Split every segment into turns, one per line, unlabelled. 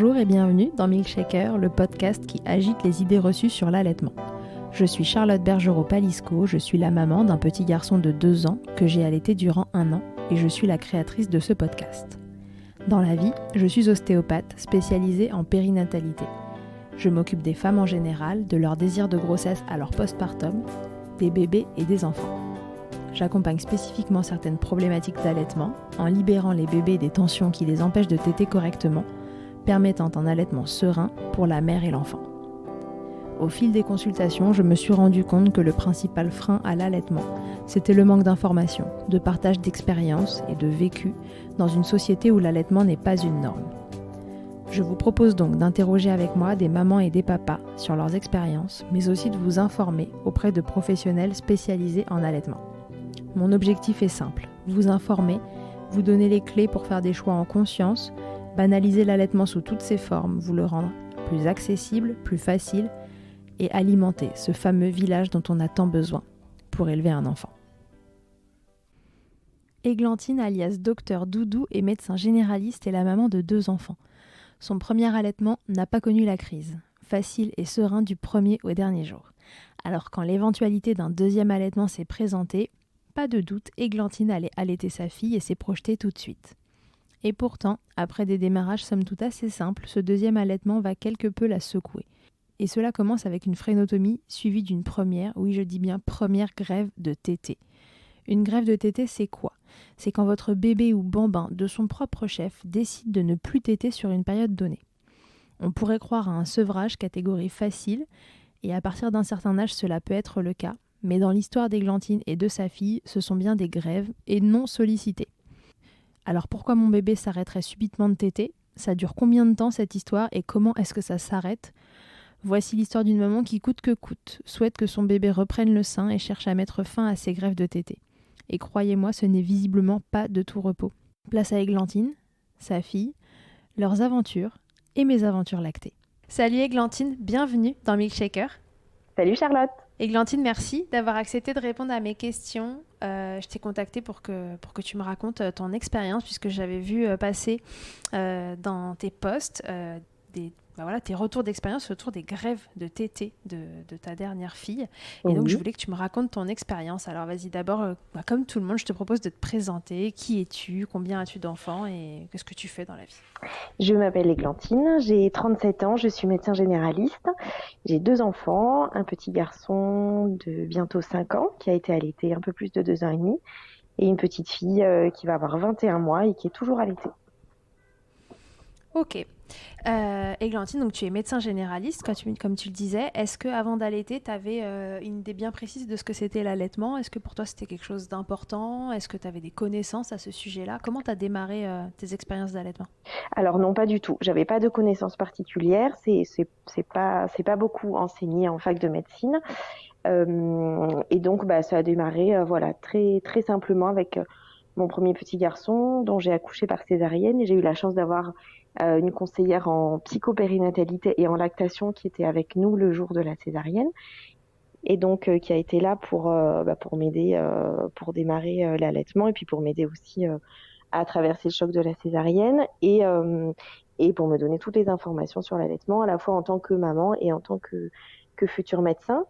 Bonjour et bienvenue dans Milkshaker, le podcast qui agite les idées reçues sur l'allaitement. Je suis Charlotte Bergerot-Palisco, je suis la maman d'un petit garçon de 2 ans que j'ai allaité durant 1 an et je suis la créatrice de ce podcast. Dans la vie, je suis ostéopathe spécialisée en périnatalité. Je m'occupe des femmes en général, de leur désir de grossesse à leur postpartum, des bébés et des enfants. J'accompagne spécifiquement certaines problématiques d'allaitement en libérant les bébés des tensions qui les empêchent de téter correctement, permettant un allaitement serein pour la mère et l'enfant. Au fil des consultations, je me suis rendu compte que le principal frein à l'allaitement, c'était le manque d'informations, de partage d'expériences et de vécu dans une société où l'allaitement n'est pas une norme. Je vous propose donc d'interroger avec moi des mamans et des papas sur leurs expériences, mais aussi de vous informer auprès de professionnels spécialisés en allaitement. Mon objectif est simple, vous informer, vous donner les clés pour faire des choix en conscience, banaliser l'allaitement sous toutes ses formes, vous le rendre plus accessible, plus facile et alimenter ce fameux village dont on a tant besoin pour élever un enfant. Églantine alias Docteur Doudou est médecin généraliste et la maman de 2 enfants. Son premier allaitement n'a pas connu la crise, facile et serein du premier au dernier jour. Alors quand l'éventualité d'un deuxième allaitement s'est présentée, pas de doute, Églantine allait allaiter sa fille et s'est projetée tout de suite. Et pourtant, après des démarrages somme toute assez simples, ce deuxième allaitement va quelque peu la secouer. Et cela commence avec une frénotomie suivie d'une première, oui je dis bien première grève de tétée. Une grève de tétée, c'est quoi ? C'est quand votre bébé ou bambin, de son propre chef, décide de ne plus téter sur une période donnée. On pourrait croire à un sevrage catégorie facile, et à partir d'un certain âge cela peut être le cas, mais dans l'histoire d'Églantine et de sa fille, ce sont bien des grèves et non sollicitées. Alors pourquoi mon bébé s'arrêterait subitement de téter ? Ça dure combien de temps cette histoire et comment est-ce que ça s'arrête ? Voici l'histoire d'une maman qui coûte que coûte souhaite que son bébé reprenne le sein et cherche à mettre fin à ses grèves de tétée. Et croyez-moi, ce n'est visiblement pas de tout repos. Place à Églantine, sa fille, leurs aventures et mes aventures lactées. Salut Églantine, bienvenue dans Milkshaker.
Salut Charlotte.
Églantine, merci d'avoir accepté de répondre à mes questions. Je t'ai contactée pour que tu me racontes ton expérience puisque j'avais vu passer dans tes posts tes retours d'expérience autour des grèves de tétée de ta dernière fille. Et donc, je voulais que tu me racontes ton expérience. Alors, vas-y, d'abord, comme tout le monde, je te propose de te présenter. Qui es-tu ? Combien as-tu d'enfants ? Et qu'est-ce que tu fais dans la vie ?
Je m'appelle Églantine, j'ai 37 ans, je suis médecin généraliste. J'ai 2 enfants, un petit garçon de bientôt 5 ans qui a été allaité un peu plus de 2 ans et demi et une petite fille qui va avoir 21 mois et qui est toujours allaitée.
Ok. Églantine, donc tu es médecin généraliste, comme tu le disais. Est-ce qu'avant d'allaiter, tu avais une idée bien précise de ce que c'était l'allaitement ? Est-ce que pour toi, c'était quelque chose d'important ? Est-ce que tu avais des connaissances à ce sujet-là ? Comment tu as démarré tes expériences d'allaitement ?
Alors non, pas du tout. J'avais pas de connaissances particulières. C'est pas beaucoup enseigné en fac de médecine. Et donc, ça a démarré très, très simplement avec mon premier petit garçon dont j'ai accouché par césarienne. Et j'ai eu la chance d'avoir une conseillère en psychopérinatalité et en lactation qui était avec nous le jour de la césarienne et donc qui a été là pour m'aider pour démarrer l'allaitement et puis pour m'aider aussi à traverser le choc de la césarienne et pour me donner toutes les informations sur l'allaitement à la fois en tant que maman et en tant que futur médecin.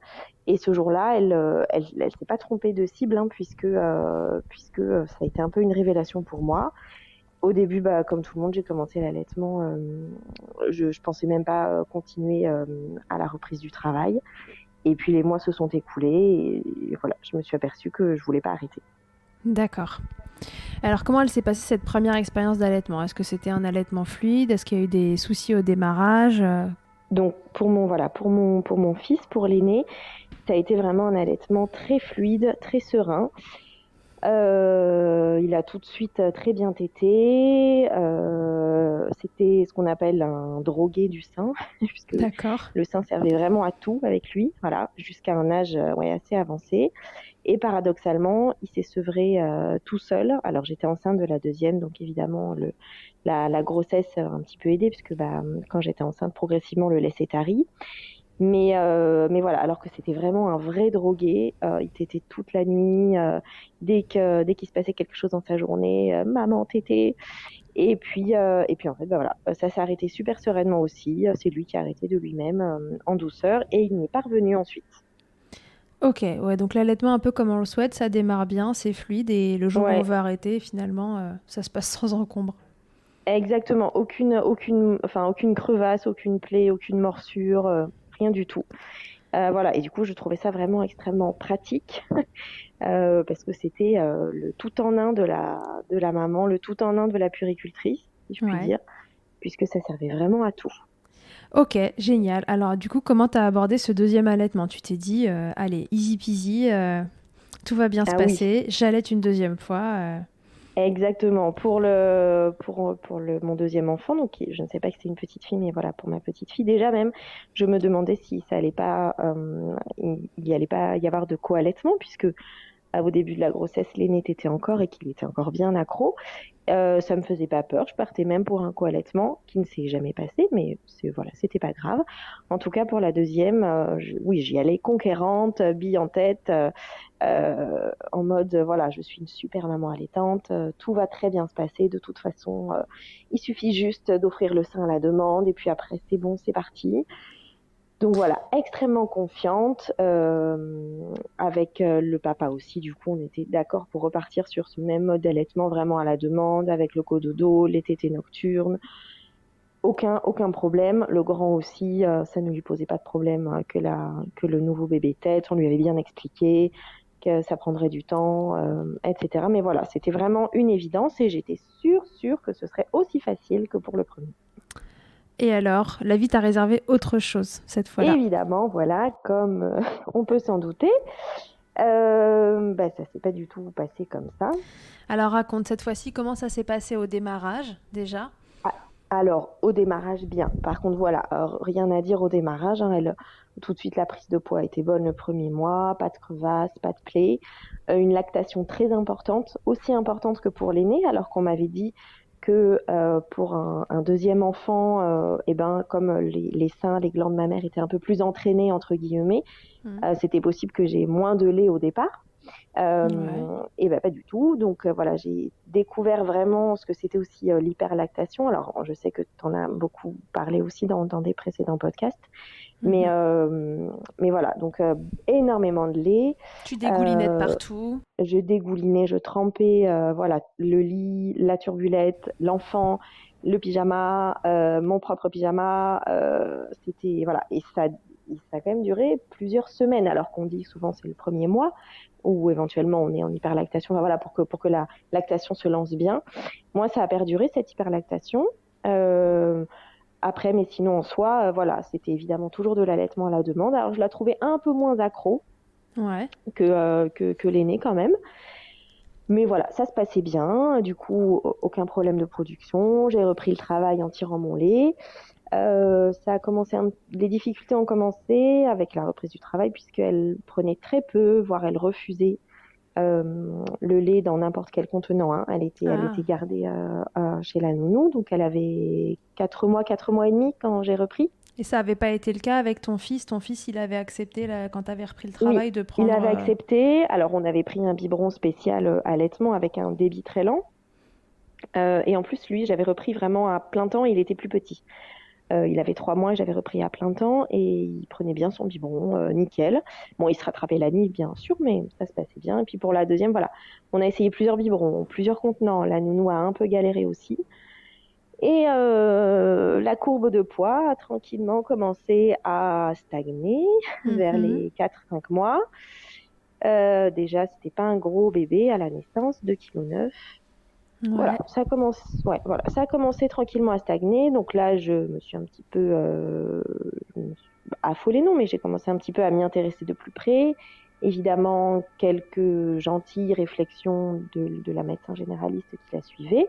Et ce jour-là, elle s'est pas trompée de cible puisque ça a été un peu une révélation pour moi. Au début, comme tout le monde, j'ai commencé l'allaitement. Je pensais même pas continuer à la reprise du travail. Et puis les mois se sont écoulés et voilà, je me suis aperçue que je voulais pas arrêter.
D'accord. Alors comment elle s'est passée cette première expérience d'allaitement ? Est-ce que c'était un allaitement fluide ? Est-ce qu'il y a eu des soucis au démarrage ?
Donc pour mon fils, pour l'aîné, ça a été vraiment un allaitement très fluide, très serein. Il a tout de suite très bien tété. C'était ce qu'on appelle un drogué du sein, puisque
D'accord.
le sein servait vraiment à tout avec lui, voilà, jusqu'à un âge assez avancé. Et paradoxalement, il s'est sevré tout seul. Alors j'étais enceinte de la deuxième, donc évidemment la grossesse a un petit peu aidé, puisque quand j'étais enceinte, progressivement le lait s'est tari. Mais voilà, alors que c'était vraiment un vrai drogué, il tétait toute la nuit, dès qu'il se passait quelque chose dans sa journée, maman tété. Et puis en fait, bah voilà, ça s'est arrêté super sereinement aussi. C'est lui qui a arrêté de lui-même en douceur et il n'y est pas revenu ensuite.
Ok, ouais, donc l'allaitement, un peu comme on le souhaite, ça démarre bien, c'est fluide et le jour où on
Ouais,
veut arrêter, finalement, ça se passe sans encombre.
exactement. Aucune crevasse, aucune plaie, aucune morsure, rien du tout. Voilà, et du coup, je trouvais ça vraiment extrêmement pratique parce que c'était le tout en un de la maman, le tout en un de la puéricultrice, si je puis
Ouais.
dire, puisque ça servait vraiment à tout.
Ok, génial. Alors, du coup, comment t'as abordé ce deuxième allaitement? Tu t'es dit, allez, easy peasy, tout va bien se
Ah oui,
passer, j'allaite une deuxième fois.
exactement. Mon deuxième enfant, donc je ne sais pas que c'est une petite fille, mais voilà, pour ma petite fille, déjà même, je me demandais si ça allait pas, il y allait pas y avoir de co-allaitement, puisque au début de la grossesse, l'aîné était encore et qu'il était encore bien accro. Ça me faisait pas peur. Je partais même pour un co-allaitement qui ne s'est jamais passé, mais voilà, c'était pas grave. En tout cas, pour la deuxième, oui, j'y allais conquérante, bille en tête, en mode voilà, je suis une super maman allaitante, tout va très bien se passer. De toute façon, il suffit juste d'offrir le sein à la demande et puis après c'est bon, c'est parti. Donc voilà, extrêmement confiante, avec le papa aussi. Du coup, on était d'accord pour repartir sur ce même mode d'allaitement vraiment à la demande, avec le cododo, les tétées nocturnes. Aucun problème. Le grand aussi, ça ne lui posait pas de problème que le nouveau bébé tète. On lui avait bien expliqué que ça prendrait du temps, etc. Mais voilà, c'était vraiment une évidence et j'étais sûre que ce serait aussi facile que pour le premier.
Et alors, la vie t'a réservé autre chose cette fois-là.
Évidemment, voilà, comme on peut s'en douter, ça s'est pas du tout passé comme ça.
Alors, raconte cette fois-ci comment ça s'est passé au démarrage, déjà.
Ah, alors, au démarrage, bien. Par contre, voilà, rien à dire au démarrage, hein. Tout de suite, la prise de poids a été bonne le premier mois, pas de crevasse, pas de plaie. Une lactation très importante, aussi importante que pour l'aîné, alors qu'on m'avait dit que pour un deuxième enfant, comme les seins, les glandes mammaires étaient un peu plus entraînées, entre guillemets,
Mm.
c'était possible que j'ai moins de lait au départ.
Ouais.
Et ben pas du tout. Donc voilà, j'ai découvert vraiment ce que c'était aussi l'hyperlactation. Alors je sais que tu en as beaucoup parlé aussi dans des précédents podcasts, mais,
Mhm.
euh, mais voilà, donc énormément de lait.
Tu dégoulinais de
Euh,
partout.
je dégoulinais, je trempais, voilà, le lit, la turbulette, l'enfant, le pyjama, mon propre pyjama. C'était voilà, et ça a quand même duré plusieurs semaines, alors qu'on dit souvent c'est le premier mois ou éventuellement on est en hyperlactation. Enfin, voilà, pour que la lactation se lance bien. Moi, ça a perduré cette hyperlactation. Euh, Après, mais sinon en soi, voilà, c'était évidemment toujours de l'allaitement à la demande. Alors je la trouvais un peu moins accro
Ouais.
que l'aîné quand même. Mais voilà, ça se passait bien. Du coup, aucun problème de production. J'ai repris le travail en tirant mon lait. Les difficultés ont commencé avec la reprise du travail puisqu'elle prenait très peu, voire elle refusait le lait dans n'importe quel contenant, hein. Elle
Ah.
était gardée chez la nounou, donc elle avait 4 mois et demi quand j'ai repris.
Et ça n'avait pas été le cas avec ton fils. Ton fils, il avait accepté, là, quand tu avais repris le
Oui,
travail, de
il
prendre.
avait accepté. Alors on avait pris un biberon spécial allaitement avec un débit très lent. Et en plus, lui, j'avais repris vraiment à plein temps. Il était plus petit. Il avait 3 mois, j'avais repris à plein temps et il prenait bien son biberon, nickel. Bon, il se rattrapait la nuit, bien sûr, mais ça se passait bien. Et puis pour la deuxième, voilà, on a essayé plusieurs biberons, plusieurs contenants. La nounou a un peu galéré aussi. Et la courbe de poids a tranquillement commencé à stagner vers
Mhm.
les 4 5 mois. Déjà, c'était pas un gros bébé à la naissance, 2,9 kg. Voilà,
Ouais.
ouais, voilà, ça a commencé tranquillement à stagner. Donc là, je me suis un petit peu je me suis affolée, non, mais j'ai commencé un petit peu à m'y intéresser de plus près. Évidemment, quelques gentilles réflexions de la médecin généraliste qui la suivait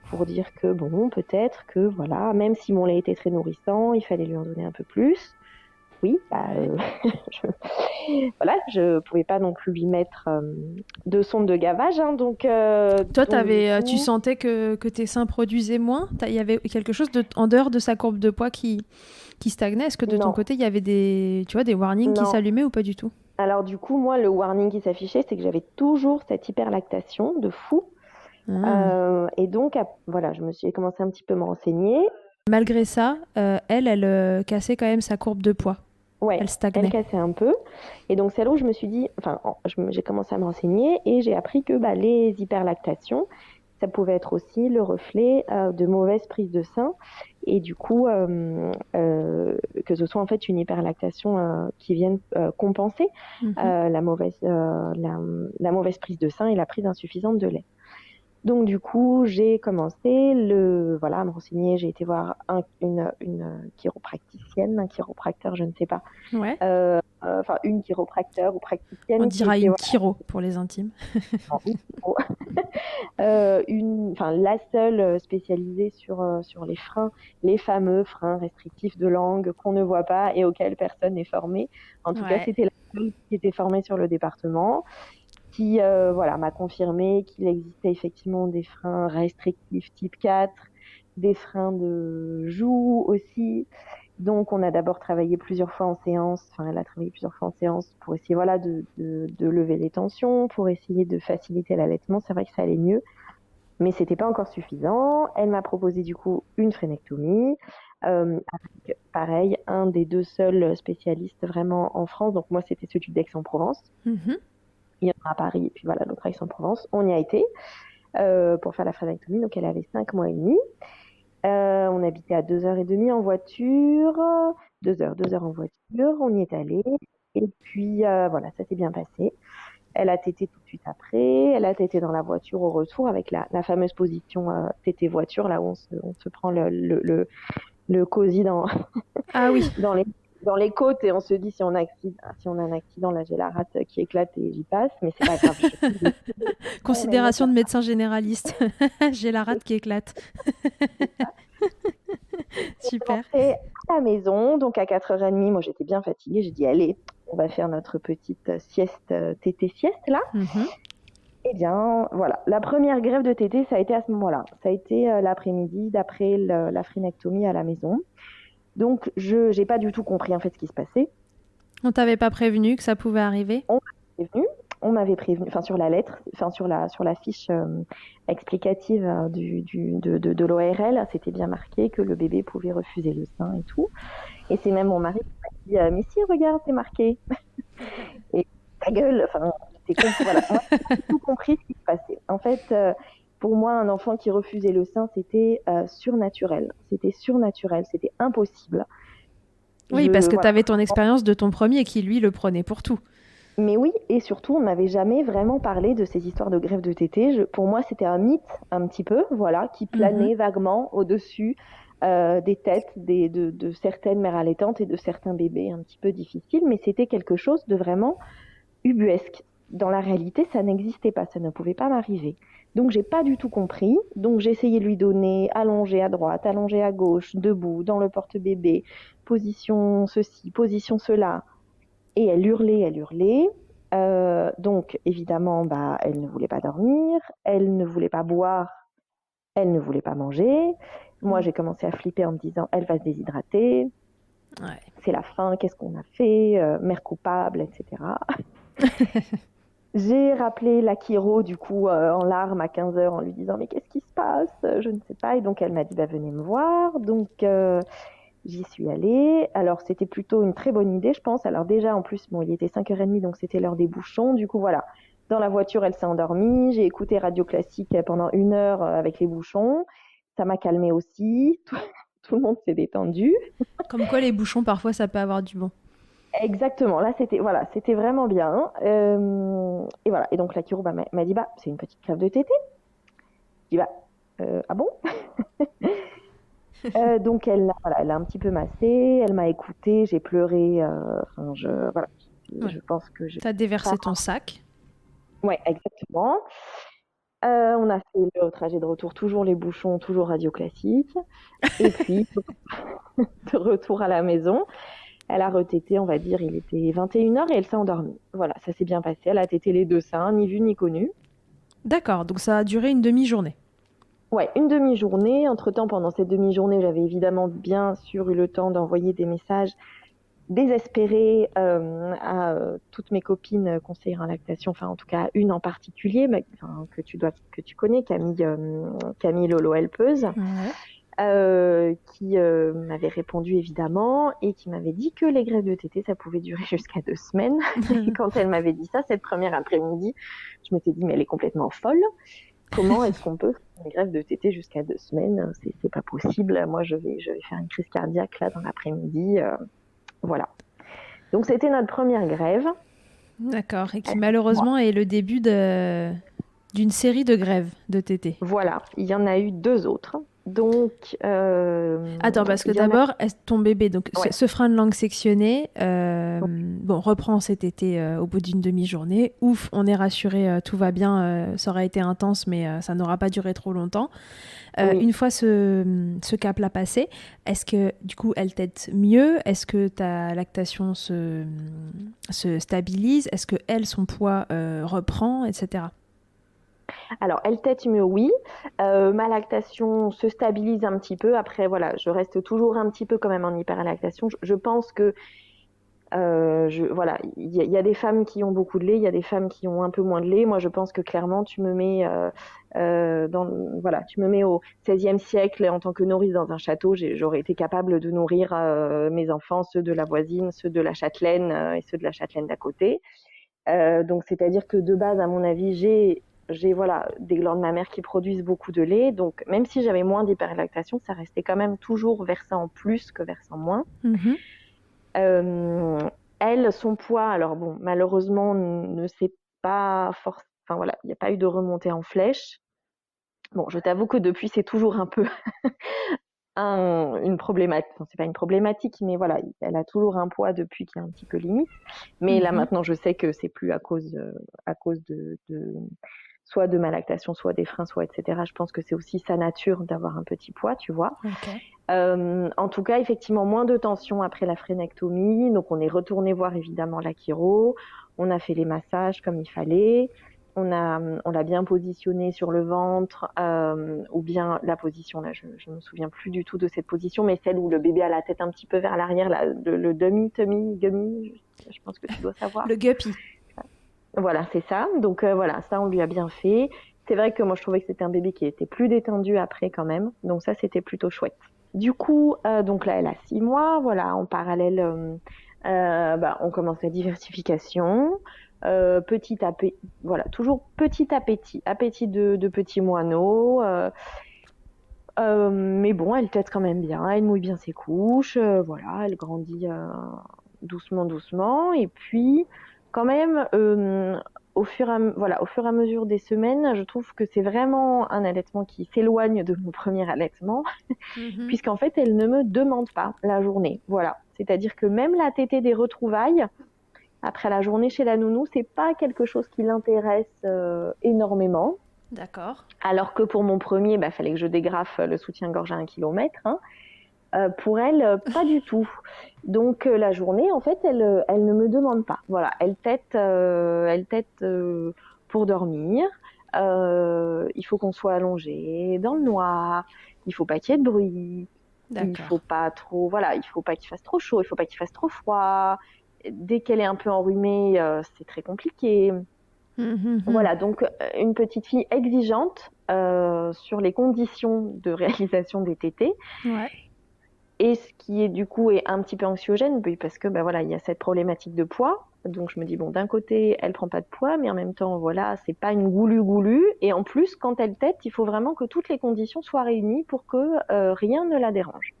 pour dire que bon, peut-être que voilà, même si mon lait était très nourrissant, il fallait lui en donner un peu plus. Oui,
Ouais.
je pouvais pas non plus lui mettre de sonde de gavage, hein,
Toi,
du
tu
coup,
sentais que tes seins produisaient moins? Il y avait quelque chose en dehors de sa courbe de poids qui stagnait? Est-ce que de ton
non,
côté, il y avait tu vois, des warnings qui
non.
s'allumaient ou pas du tout?
Alors du coup, moi, le warning qui s'affichait, c'est que j'avais toujours cette hyperlactation de fou.
Hmm.
Et donc, voilà, j'ai commencé un petit peu à me renseigner.
Malgré ça, elle cassait quand même sa courbe de poids.
Ouais,
Elle
elle
stagnait.
cassait un peu. Et donc, c'est là où je me suis dit, enfin, j'ai commencé à me renseigner et j'ai appris que les hyperlactations, ça pouvait être aussi le reflet de mauvaise prise de sein. Et du coup, que ce soit en fait une hyperlactation qui vienne compenser
Mhm.
la mauvaise prise de sein et la prise insuffisante de lait. Donc du coup, j'ai commencé à me renseigner. J'ai été voir une chiropracticienne, un chiropracteur, je ne sais pas.
Ouais.
Une chiropracteur ou
On
praticienne qui
dira
était
une chiro pour les intimes.
la seule spécialisée sur les freins, les fameux freins restrictifs de langue qu'on ne voit pas et auxquels personne n'est formé. En tout cas,
Ouais.
c'était la seule qui était formée sur le département, qui m'a confirmé qu'il existait effectivement des freins restrictifs type 4, des freins de joue aussi. Donc, on a d'abord travaillé plusieurs fois en séance, elle a travaillé plusieurs fois en séance pour essayer de lever les tensions, pour essayer de faciliter l'allaitement. C'est vrai que ça allait mieux, mais c'était pas encore suffisant. Elle m'a proposé du coup une frénectomie, avec pareil, un des 2 seuls spécialistes vraiment en France. Donc, moi, c'était celui d'Aix-en-Provence.
Mhm.
Il y en a à Paris et puis voilà, l'autre à Aix-en-Provence. On y a été pour faire la frénectomie. Donc, elle avait 5 mois et demi. On habitait à 2h30 en voiture, 2 heures en voiture, on y est allé. Et puis voilà, ça s'est bien passé. Elle a tété tout de suite après, elle a tété dans la voiture au retour avec la fameuse position tété voiture, là où on se prend le cosy
Ah oui.
dans les, dans les côtes et on se dit si on a un accident, là j'ai la rate qui éclate et j'y passe, mais c'est pas grave.
Considération de médecin généraliste. J'ai la rate qui éclate. Super.
Rentrée à la maison, donc à 4h30, moi j'étais bien fatiguée, j'ai dit allez, on va faire notre petite sieste, tété sieste là.
Mhm.
Eh bien voilà, la première grève de tété, ça a été à ce moment-là. Ça a été l'après-midi d'après la frénectomie à la maison. Donc je n'ai pas du tout compris en fait ce qui se passait.
On t'avait pas prévenu que ça pouvait arriver?
On m'avait prévenu, sur la lettre, sur la fiche explicative de l'ORL, c'était bien marqué que le bébé pouvait refuser le sein et tout. Et c'est même mon mari qui m'a dit mais si, regarde, c'est marqué. Et ta gueule, voilà. Moi, j'ai pas du tout compris ce qui se passait. En fait, pour moi, un enfant qui refusait le sein, c'était surnaturel. C'était impossible.
Oui, parce que tu
Voilà.
avais ton expérience de ton premier qui, lui, le prenait pour tout.
Mais oui, et surtout, on m'avait jamais vraiment parlé de ces histoires de grève de tétée. Pour moi, c'était un mythe, un petit peu, voilà, qui planait vaguement au-dessus des têtes de certaines mères allaitantes et de certains bébés un petit peu difficiles, mais c'était quelque chose de vraiment ubuesque. Dans la réalité, ça n'existait pas, ça ne pouvait pas m'arriver. Donc, j'ai pas du tout compris. Donc, j'ai essayé de lui donner allongé à droite, allongé à gauche, debout, dans le porte-bébé, position ceci, position cela. Et elle hurlait, elle hurlait. Donc, évidemment, elle ne voulait pas dormir, elle ne voulait pas boire, elle ne voulait pas manger. Moi, j'ai commencé à flipper en me disant, elle va se déshydrater.
Ouais.
C'est la fin, qu'est-ce qu'on a fait, mère coupable, etc. J'ai rappelé la chiro, du coup, en larmes à 15h en lui disant, mais qu'est-ce qui se passe? Je ne sais pas. Et donc, elle m'a dit, venez me voir. Donc, j'y suis allée. Alors, c'était plutôt une très bonne idée, je pense. Alors, déjà, en plus, il était 5h30, donc c'était l'heure des bouchons. Du coup, voilà. Dans la voiture, elle s'est endormie. J'ai écouté Radio Classique pendant 1 heure avec les bouchons. Ça m'a calmée aussi. Tout le monde s'est détendu.
Comme quoi, les bouchons, parfois, ça peut avoir du bon.
Exactement. Là, c'était vraiment bien. Et voilà. Et donc, la chiro m'a dit, c'est une petite crève de tétée. Je dis, ah bon? Donc elle a un petit peu massé, elle m'a écoutée, j'ai pleuré, je pense que je...
T'as déversé ton sac.
Ouais, exactement. On a fait le trajet de retour, toujours les bouchons, toujours Radio Classique. Et puis, de retour à la maison, elle a retété, on va dire, il était 21h et elle s'est endormie. Voilà, ça s'est bien passé. Elle a tété les 2 seins, ni vu ni connu.
D'accord, donc ça a duré une demi-journée.
Ouais, une demi-journée. Entre-temps, pendant cette demi-journée, j'avais évidemment bien sûr eu le temps d'envoyer des messages désespérée à toutes mes copines conseillères en lactation, enfin en tout cas une en particulier que tu connais, Camille Lolo Helpeuse, qui m'avait répondu évidemment et qui m'avait dit que les grèves de tétée ça pouvait durer jusqu'à 2 semaines. Et quand elle m'avait dit ça cette première après-midi, je m'étais dit mais elle est complètement folle. Comment est-ce qu'on peut faire une grève de tétée jusqu'à 2 semaines? C'est pas possible. Moi je vais faire une crise cardiaque là dans l'après-midi. Voilà. Donc c'était notre première grève.
D'accord, et qui malheureusement est le début d'une série de grèves de tétés.
Voilà, il y en a eu 2 autres. Donc,
attends, parce que d'abord, ton bébé, donc ce frein de langue sectionné, reprend cet été au bout d'une demi-journée. Ouf, on est rassuré, tout va bien, ça aura été intense, mais ça n'aura pas duré trop longtemps. Une fois ce cap-là passé, est-ce que du coup elle tète mieux? Est-ce que ta lactation se stabilise? Est-ce que elle, son poids reprend, etc.?
Alors, elle tète mieux, oui. Ma lactation se stabilise un petit peu. Après, voilà, je reste toujours un petit peu quand même en hyperlactation. Je pense que, voilà, il y a des femmes qui ont beaucoup de lait, il y a des femmes qui ont un peu moins de lait. Moi, je pense que clairement, tu me mets tu me mets au XVIe siècle en tant que nourrice dans un château. J'aurais été capable de nourrir mes enfants, ceux de la voisine, ceux de la châtelaine et ceux de la châtelaine d'à côté. Donc, c'est-à-dire que de base, à mon avis, j'ai des glandes mammaires qui produisent beaucoup de lait. Donc, même si j'avais moins d'hyperlactation, ça restait quand même toujours versant plus que versant moins. Elle, son poids, alors bon, malheureusement, ne s'est pas forcément... Enfin, voilà, il n'y a pas eu de remontée en flèche. Bon, je t'avoue que depuis, c'est toujours un peu une problématique. Enfin, c'est pas une problématique, mais voilà, elle a toujours un poids depuis qui est un petit peu limite. Mais là, maintenant, je sais que c'est plus à cause de soit de ma lactation, soit des freins, soit etc. Je pense que c'est aussi sa nature d'avoir un petit poids, tu vois. En tout cas, effectivement, moins de tension après la frénectomie. Donc, on est retourné voir évidemment la chiro. On a fait les massages comme il fallait. On l'a bien positionné sur le ventre, ou bien la position, là, je me souviens plus du tout de cette position, mais celle où le bébé a la tête un petit peu vers l'arrière, là, le gummy, je pense que tu dois savoir.
Le guppy.
Voilà, c'est ça. Donc voilà, ça on lui a bien fait. C'est vrai que moi je trouvais que c'était un bébé qui était plus détendu après quand même. Donc ça c'était plutôt chouette. Du coup, donc là elle a 6 mois. Voilà, en parallèle, on commence la diversification. Petit à petit, voilà, toujours petit appétit de petits moineaux. Mais bon, elle tète quand même bien, elle mouille bien ses couches. Voilà, elle grandit doucement. Et puis quand même, au fur et à mesure des semaines, je trouve que c'est vraiment un allaitement qui s'éloigne de mon premier allaitement, puisqu'en fait, elle ne me demande pas la journée. Voilà, c'est-à-dire que même la tétée des retrouvailles, après la journée chez la nounou, c'est pas quelque chose qui l'intéresse énormément.
D'accord.
Alors que pour mon premier, fallait que je dégrafe le soutien-gorge à 1 kilomètre. Pour elle, pas du tout. Donc la journée, en fait, elle ne me demande pas. Voilà, elle tète pour dormir. Il faut qu'on soit allongé dans le noir. Il faut pas qu'il y ait de bruit. Il faut pas trop, voilà, il faut pas qu'il fasse trop chaud. Il faut pas qu'il fasse trop froid. Dès qu'elle est un peu enrhumée, c'est très compliqué. Voilà, donc une petite fille exigeante sur les conditions de réalisation des tétées.
Ouais.
Et ce qui est du coup est un petit peu anxiogène, parce que voilà, il y a cette problématique de poids. Donc je me dis bon, d'un côté, elle prend pas de poids, mais en même temps, voilà, c'est pas une goulue. Et en plus, quand elle tète, il faut vraiment que toutes les conditions soient réunies pour que rien ne la dérange.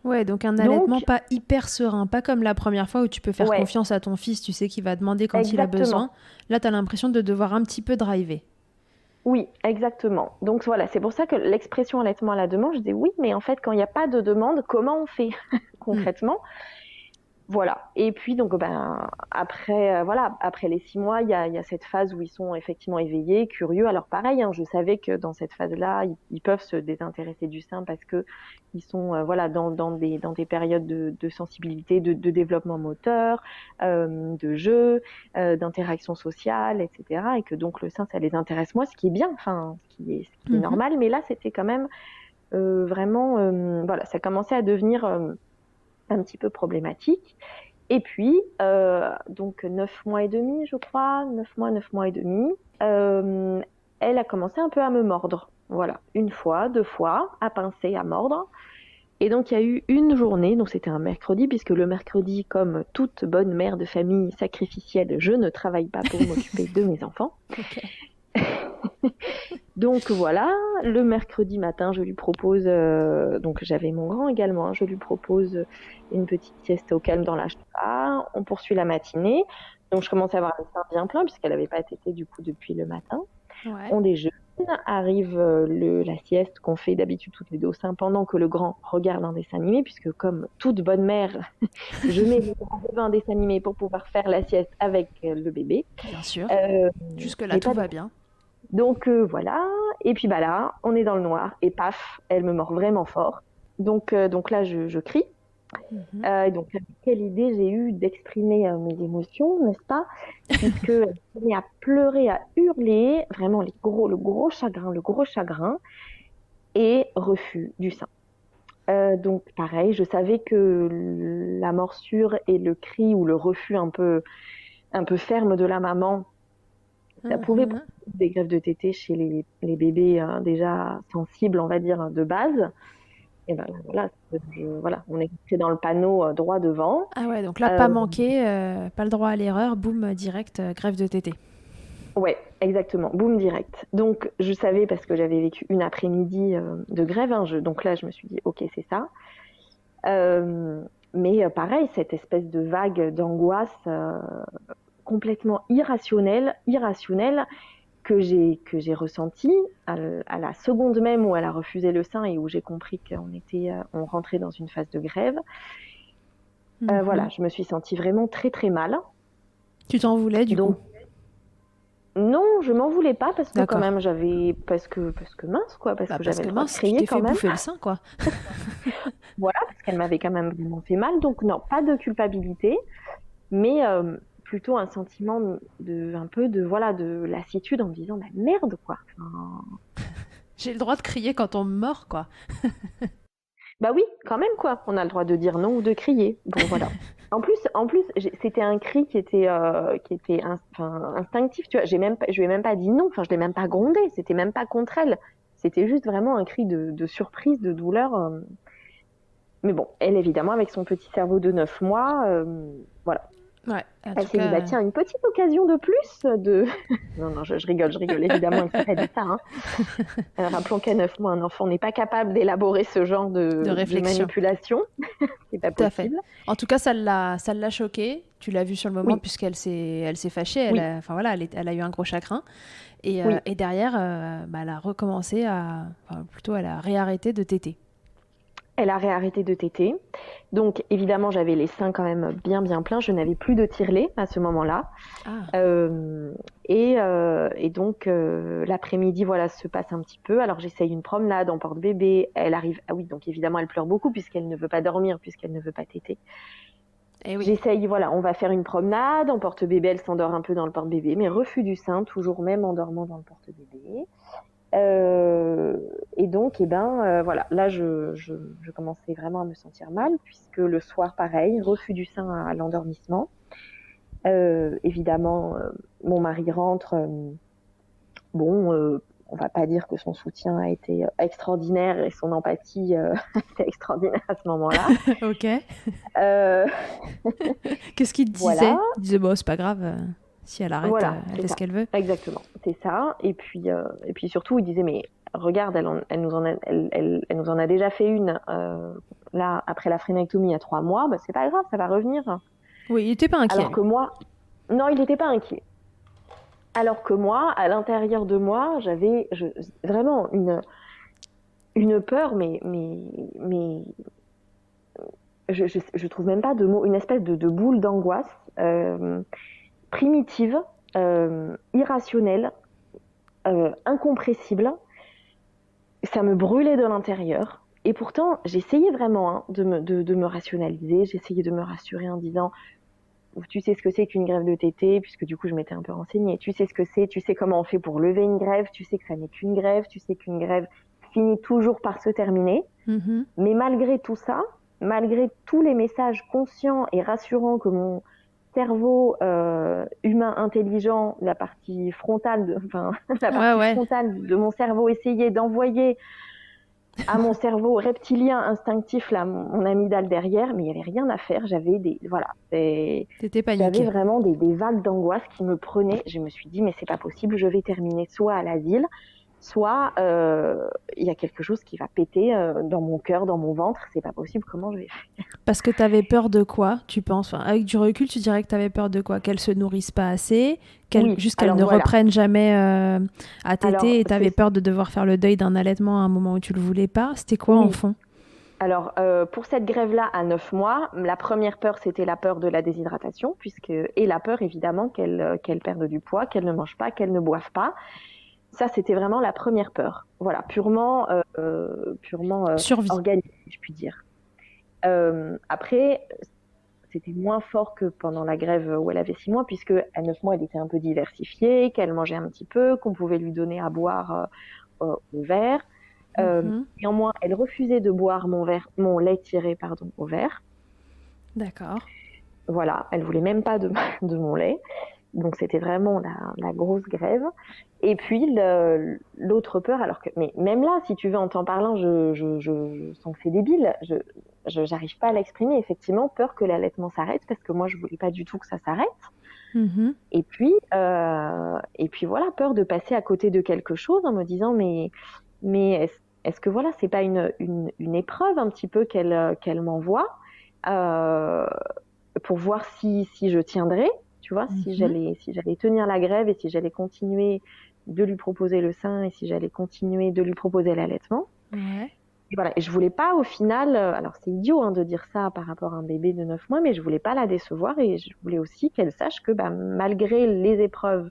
Ouais, donc un allaitement pas hyper serein, pas comme la première fois où tu peux faire confiance à ton fils, tu sais qu'il va demander quand il a besoin. Là, tu as l'impression de devoir un petit peu driver.
Oui, exactement. Donc voilà, c'est pour ça que l'expression allaitement à la demande, je dis oui, mais en fait, quand il n'y a pas de demande, comment on fait concrètement? Voilà. Et puis donc après les 6 mois, il y a cette phase où ils sont effectivement éveillés, curieux. Alors pareil, je savais que dans cette phase-là, ils peuvent se désintéresser du sein parce que ils sont dans des périodes de sensibilité, de développement moteur, de jeu, d'interaction sociale, etc. Et que donc le sein, ça les intéresse moins, ce qui est bien, enfin ce qui est normal. Mais là, c'était quand même vraiment ça commençait à devenir un petit peu problématique. Et puis, donc 9 mois et demi, je crois, 9 mois et demi, elle a commencé un peu à me mordre. Voilà, une fois, deux fois, à pincer, à mordre. Et donc, il y a eu une journée, donc c'était un mercredi, puisque le mercredi, comme toute bonne mère de famille sacrificielle, je ne travaille pas pour m'occuper de mes enfants.
Ok.
Donc voilà, le mercredi matin, je lui propose, donc j'avais mon grand également, hein, je lui propose une petite sieste au calme dans la chambre. On poursuit la matinée. Donc je commence à avoir le sein bien plein, puisqu'elle n'avait pas tété du coup depuis le matin.
Ouais.
On déjeune, arrive la sieste qu'on fait d'habitude toutes les deux au sein pendant que le grand regarde un dessin animé, puisque comme toute bonne mère, je mets le grand devant un dessin animé pour pouvoir faire la sieste avec le bébé.
Bien sûr.
Euh,
Jusque-là,
mais
tout
pas
va bien.
donc voilà, et puis bah là, on est dans le noir, et paf, elle me mord vraiment fort. Donc là, je crie.
Mhm.
Et donc, quelle idée j'ai eue d'exprimer mes émotions, n'est-ce pas? Puisque elle s'est mise à pleurer, à hurler, vraiment le gros chagrin, et refus du sein. Donc pareil, je savais que la morsure et le cri ou le refus un peu ferme de la maman, ça pouvait
Mhm.
provoquer des greffes de tétée chez les bébés déjà sensibles, on va dire, de base. Et ben voilà, voilà, on est resté dans le panneau droit devant.
Ah ouais, donc là, pas
Euh,
manqué, pas le droit à l'erreur, boum, direct, greffe de tété.
ouais, exactement, boum direct. Donc je savais parce que j'avais vécu une après-midi de grève, hein, donc là je me suis dit ok c'est ça. Mais pareil, cette espèce de vague d'angoisse complètement irrationnelle que j'ai ressenti à la seconde même où elle a refusé le sein et où j'ai compris on rentrait dans une phase de grève. Voilà,
Mhm.
je me suis sentie vraiment très très mal.
Tu t'en voulais, du coup?
Donc non, je m'en voulais pas parce que quand
D'accord.
même parce que mince quoi, parce
Bah
que
parce
j'avais
que
le droit de
mince, tu
crier
t'es
quand
fait
même.
bouffer le sein, quoi.
Voilà, parce qu'elle m'avait quand même vraiment fait mal. Donc non, pas de culpabilité, mais plutôt un sentiment de un peu de voilà de lassitude en me disant bah merde quoi. Enfin,
J'ai le droit de crier quand on me mord, quoi.
bah oui, quand même quoi. On a le droit de dire non ou de crier. Bon voilà. En plus, c'était un cri qui était enfin, instinctif. Tu vois, je lui ai même pas dit non. Enfin, je l'ai même pas grondé. C'était même pas contre elle. C'était juste vraiment un cri de surprise, de douleur. Mais bon, elle évidemment avec son petit cerveau de 9 mois, voilà.
Ouais, en
Elle
tout
s'est dit bah
cas.
tiens une petite occasion de plus de. Non non, je rigole évidemment. Elle s'est pas dit ça. Hein. Rappelons qu'à 9 mois, un enfant n'est pas capable d'élaborer ce genre
De
de
réflexion.
manipulation. C'est pas
Tout à fait.
possible.
En tout cas, ça l'a choquée. Tu l'as vu sur le moment
Oui,
elle s'est fâchée.
oui,
Enfin voilà, elle a eu un gros chagrin.
oui.
Et derrière, bah, elle a recommencé enfin, plutôt, elle a réarrêté de téter.
Elle a réarrêté de téter. Donc, évidemment, j'avais les seins quand même bien pleins. Je n'avais plus de tire-lait à ce moment-là.
Ah.
Et donc, l'après-midi, voilà, se passe un petit peu. Alors, j'essaye une promenade en porte-bébé. Elle arrive. Ah oui, donc évidemment, elle pleure beaucoup puisqu'elle ne veut pas dormir, puisqu'elle ne veut pas téter.
Eh oui.
J'essaye, voilà, on va faire une promenade. En porte-bébé, elle s'endort un peu dans le porte-bébé, mais refus du sein, toujours même en dormant dans le porte-bébé. Euh, et donc, eh ben, voilà, là, je commençais vraiment à me sentir mal, puisque le soir, pareil, refus du sein à l'endormissement. Évidemment, mon mari rentre. Bon, on va pas dire que son soutien a été extraordinaire et son empathie a été extraordinaire à ce moment-là.
Ok.
Euh,
Qu'est-ce qu'il te
voilà,
disait? Il disait, bon, c'est pas grave, si elle arrête,
voilà,
elle
c'est
fait ce
ça,
qu'elle veut.
exactement, c'est ça. Et puis surtout, il disait, mais regarde, elle nous en a déjà fait une là après la phrénectomie il y a 3 mois, bah, c'est pas grave, ça va revenir.
Oui, il était pas inquiet,
Alors
lui.
que moi, non, il n'était pas inquiet. Alors que moi, à l'intérieur de moi, vraiment une peur, mais je trouve même pas de mots, une espèce de boule d'angoisse primitive, irrationnelle, incompressible. Ça me brûlait de l'intérieur. Et pourtant, j'essayais vraiment hein, de me rationaliser, j'essayais de me rassurer en disant tu sais ce que c'est qu'une grève de tétée, puisque du coup je m'étais un peu renseignée. Tu sais ce que c'est, tu sais comment on fait pour lever une grève, tu sais que ça n'est qu'une grève, tu sais qu'une grève finit toujours par se terminer.
Mhm.
Mais malgré tout ça, malgré tous les messages conscients et rassurants que mon cerveau humain intelligent, la partie frontale, la partie
Ouais.
frontale de mon cerveau essayait d'envoyer à mon cerveau reptilien instinctif, là, mon amygdale derrière, mais il n'y avait rien à faire. J'avais
T'étais
j'avais
paniquée.
vraiment des vagues d'angoisse qui me prenaient. Je me suis dit, mais c'est pas possible, je vais terminer soit à l'asile, soit il y a quelque chose qui va péter dans mon cœur, dans mon ventre. C'est pas possible, comment je vais faire?
Parce que t'avais peur de quoi, tu penses? Enfin, avec du recul, tu dirais que t'avais peur de quoi? Qu'elle se nourrisse pas assez,
Oui,
juste qu'elle
alors
ne
voilà.
reprenne jamais à
Alors,
téter, et t'avais peur de devoir faire le deuil d'un allaitement à un moment où tu le voulais pas. C'était quoi en
oui.
fond?
Alors, pour cette grève-là, à 9 mois, la première peur, c'était la peur de la déshydratation, et la peur, évidemment, qu'elle perde du poids, qu'elle ne mange pas, qu'elle ne boive pas. Ça, c'était vraiment la première peur. Voilà, purement
Survie.
organique, si je puis dire. Après, c'était moins fort que pendant la grève où elle avait 6 mois, puisque à 9 mois, elle était un peu diversifiée, qu'elle mangeait un petit peu, qu'on pouvait lui donner à boire au verre. Néanmoins, elle refusait de boire mon lait tiré au verre.
D'accord.
Voilà, elle voulait même pas de mon lait. Donc c'était vraiment la grosse grève. Et puis l'autre peur, mais même là, si tu veux, en t'en parlant, je sens que c'est débile. J'arrive pas à l'exprimer. Effectivement, peur que l'allaitement s'arrête, parce que moi, je voulais pas du tout que ça s'arrête.
Mhm.
Et puis voilà, peur de passer à côté de quelque chose en me disant, mais est-ce que voilà, c'est pas une épreuve un petit peu qu'elle m'envoie euh, pour voir si je tiendrais, tu vois, si
Mhm.
j'allais tenir la grève et si j'allais continuer de lui proposer le sein et si j'allais continuer de lui proposer l'allaitement.
Ouais.
Et voilà, et je voulais pas au final, alors c'est idiot hein, de dire ça par rapport à un bébé de 9 mois, mais je voulais pas la décevoir et je voulais aussi qu'elle sache que malgré les épreuves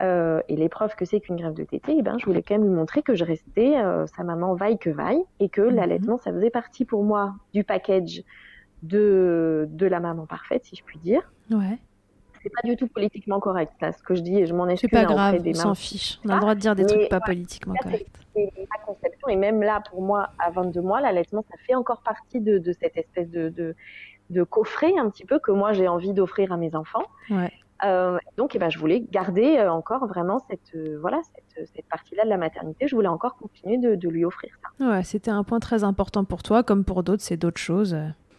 et l'épreuve que c'est qu'une grève de tétée, je voulais quand même lui montrer que je restais sa maman vaille que vaille et que
Mhm.
l'allaitement, ça faisait partie pour moi du package de la maman parfaite, si je puis dire.
Ouais.
C'est pas du tout politiquement correct, là, ce que je dis, et je m'en
C'est
excuse
pas
hein, auprès
grave,
des
on s'en
mamans.
fiche. On a le droit de dire des trucs
Mais
pas
voilà,
politiquement
ça,
corrects.
c'est ma conception. Et même là, pour moi, à 22 mois, l'allaitement, ça fait encore partie de cette espèce de coffret un petit peu que moi, j'ai envie d'offrir à mes enfants.
Ouais.
Donc, je voulais garder encore vraiment cette partie-là de la maternité. Je voulais encore continuer de lui offrir ça.
Ouais, c'était un point très important pour toi, comme pour d'autres, c'est d'autres choses.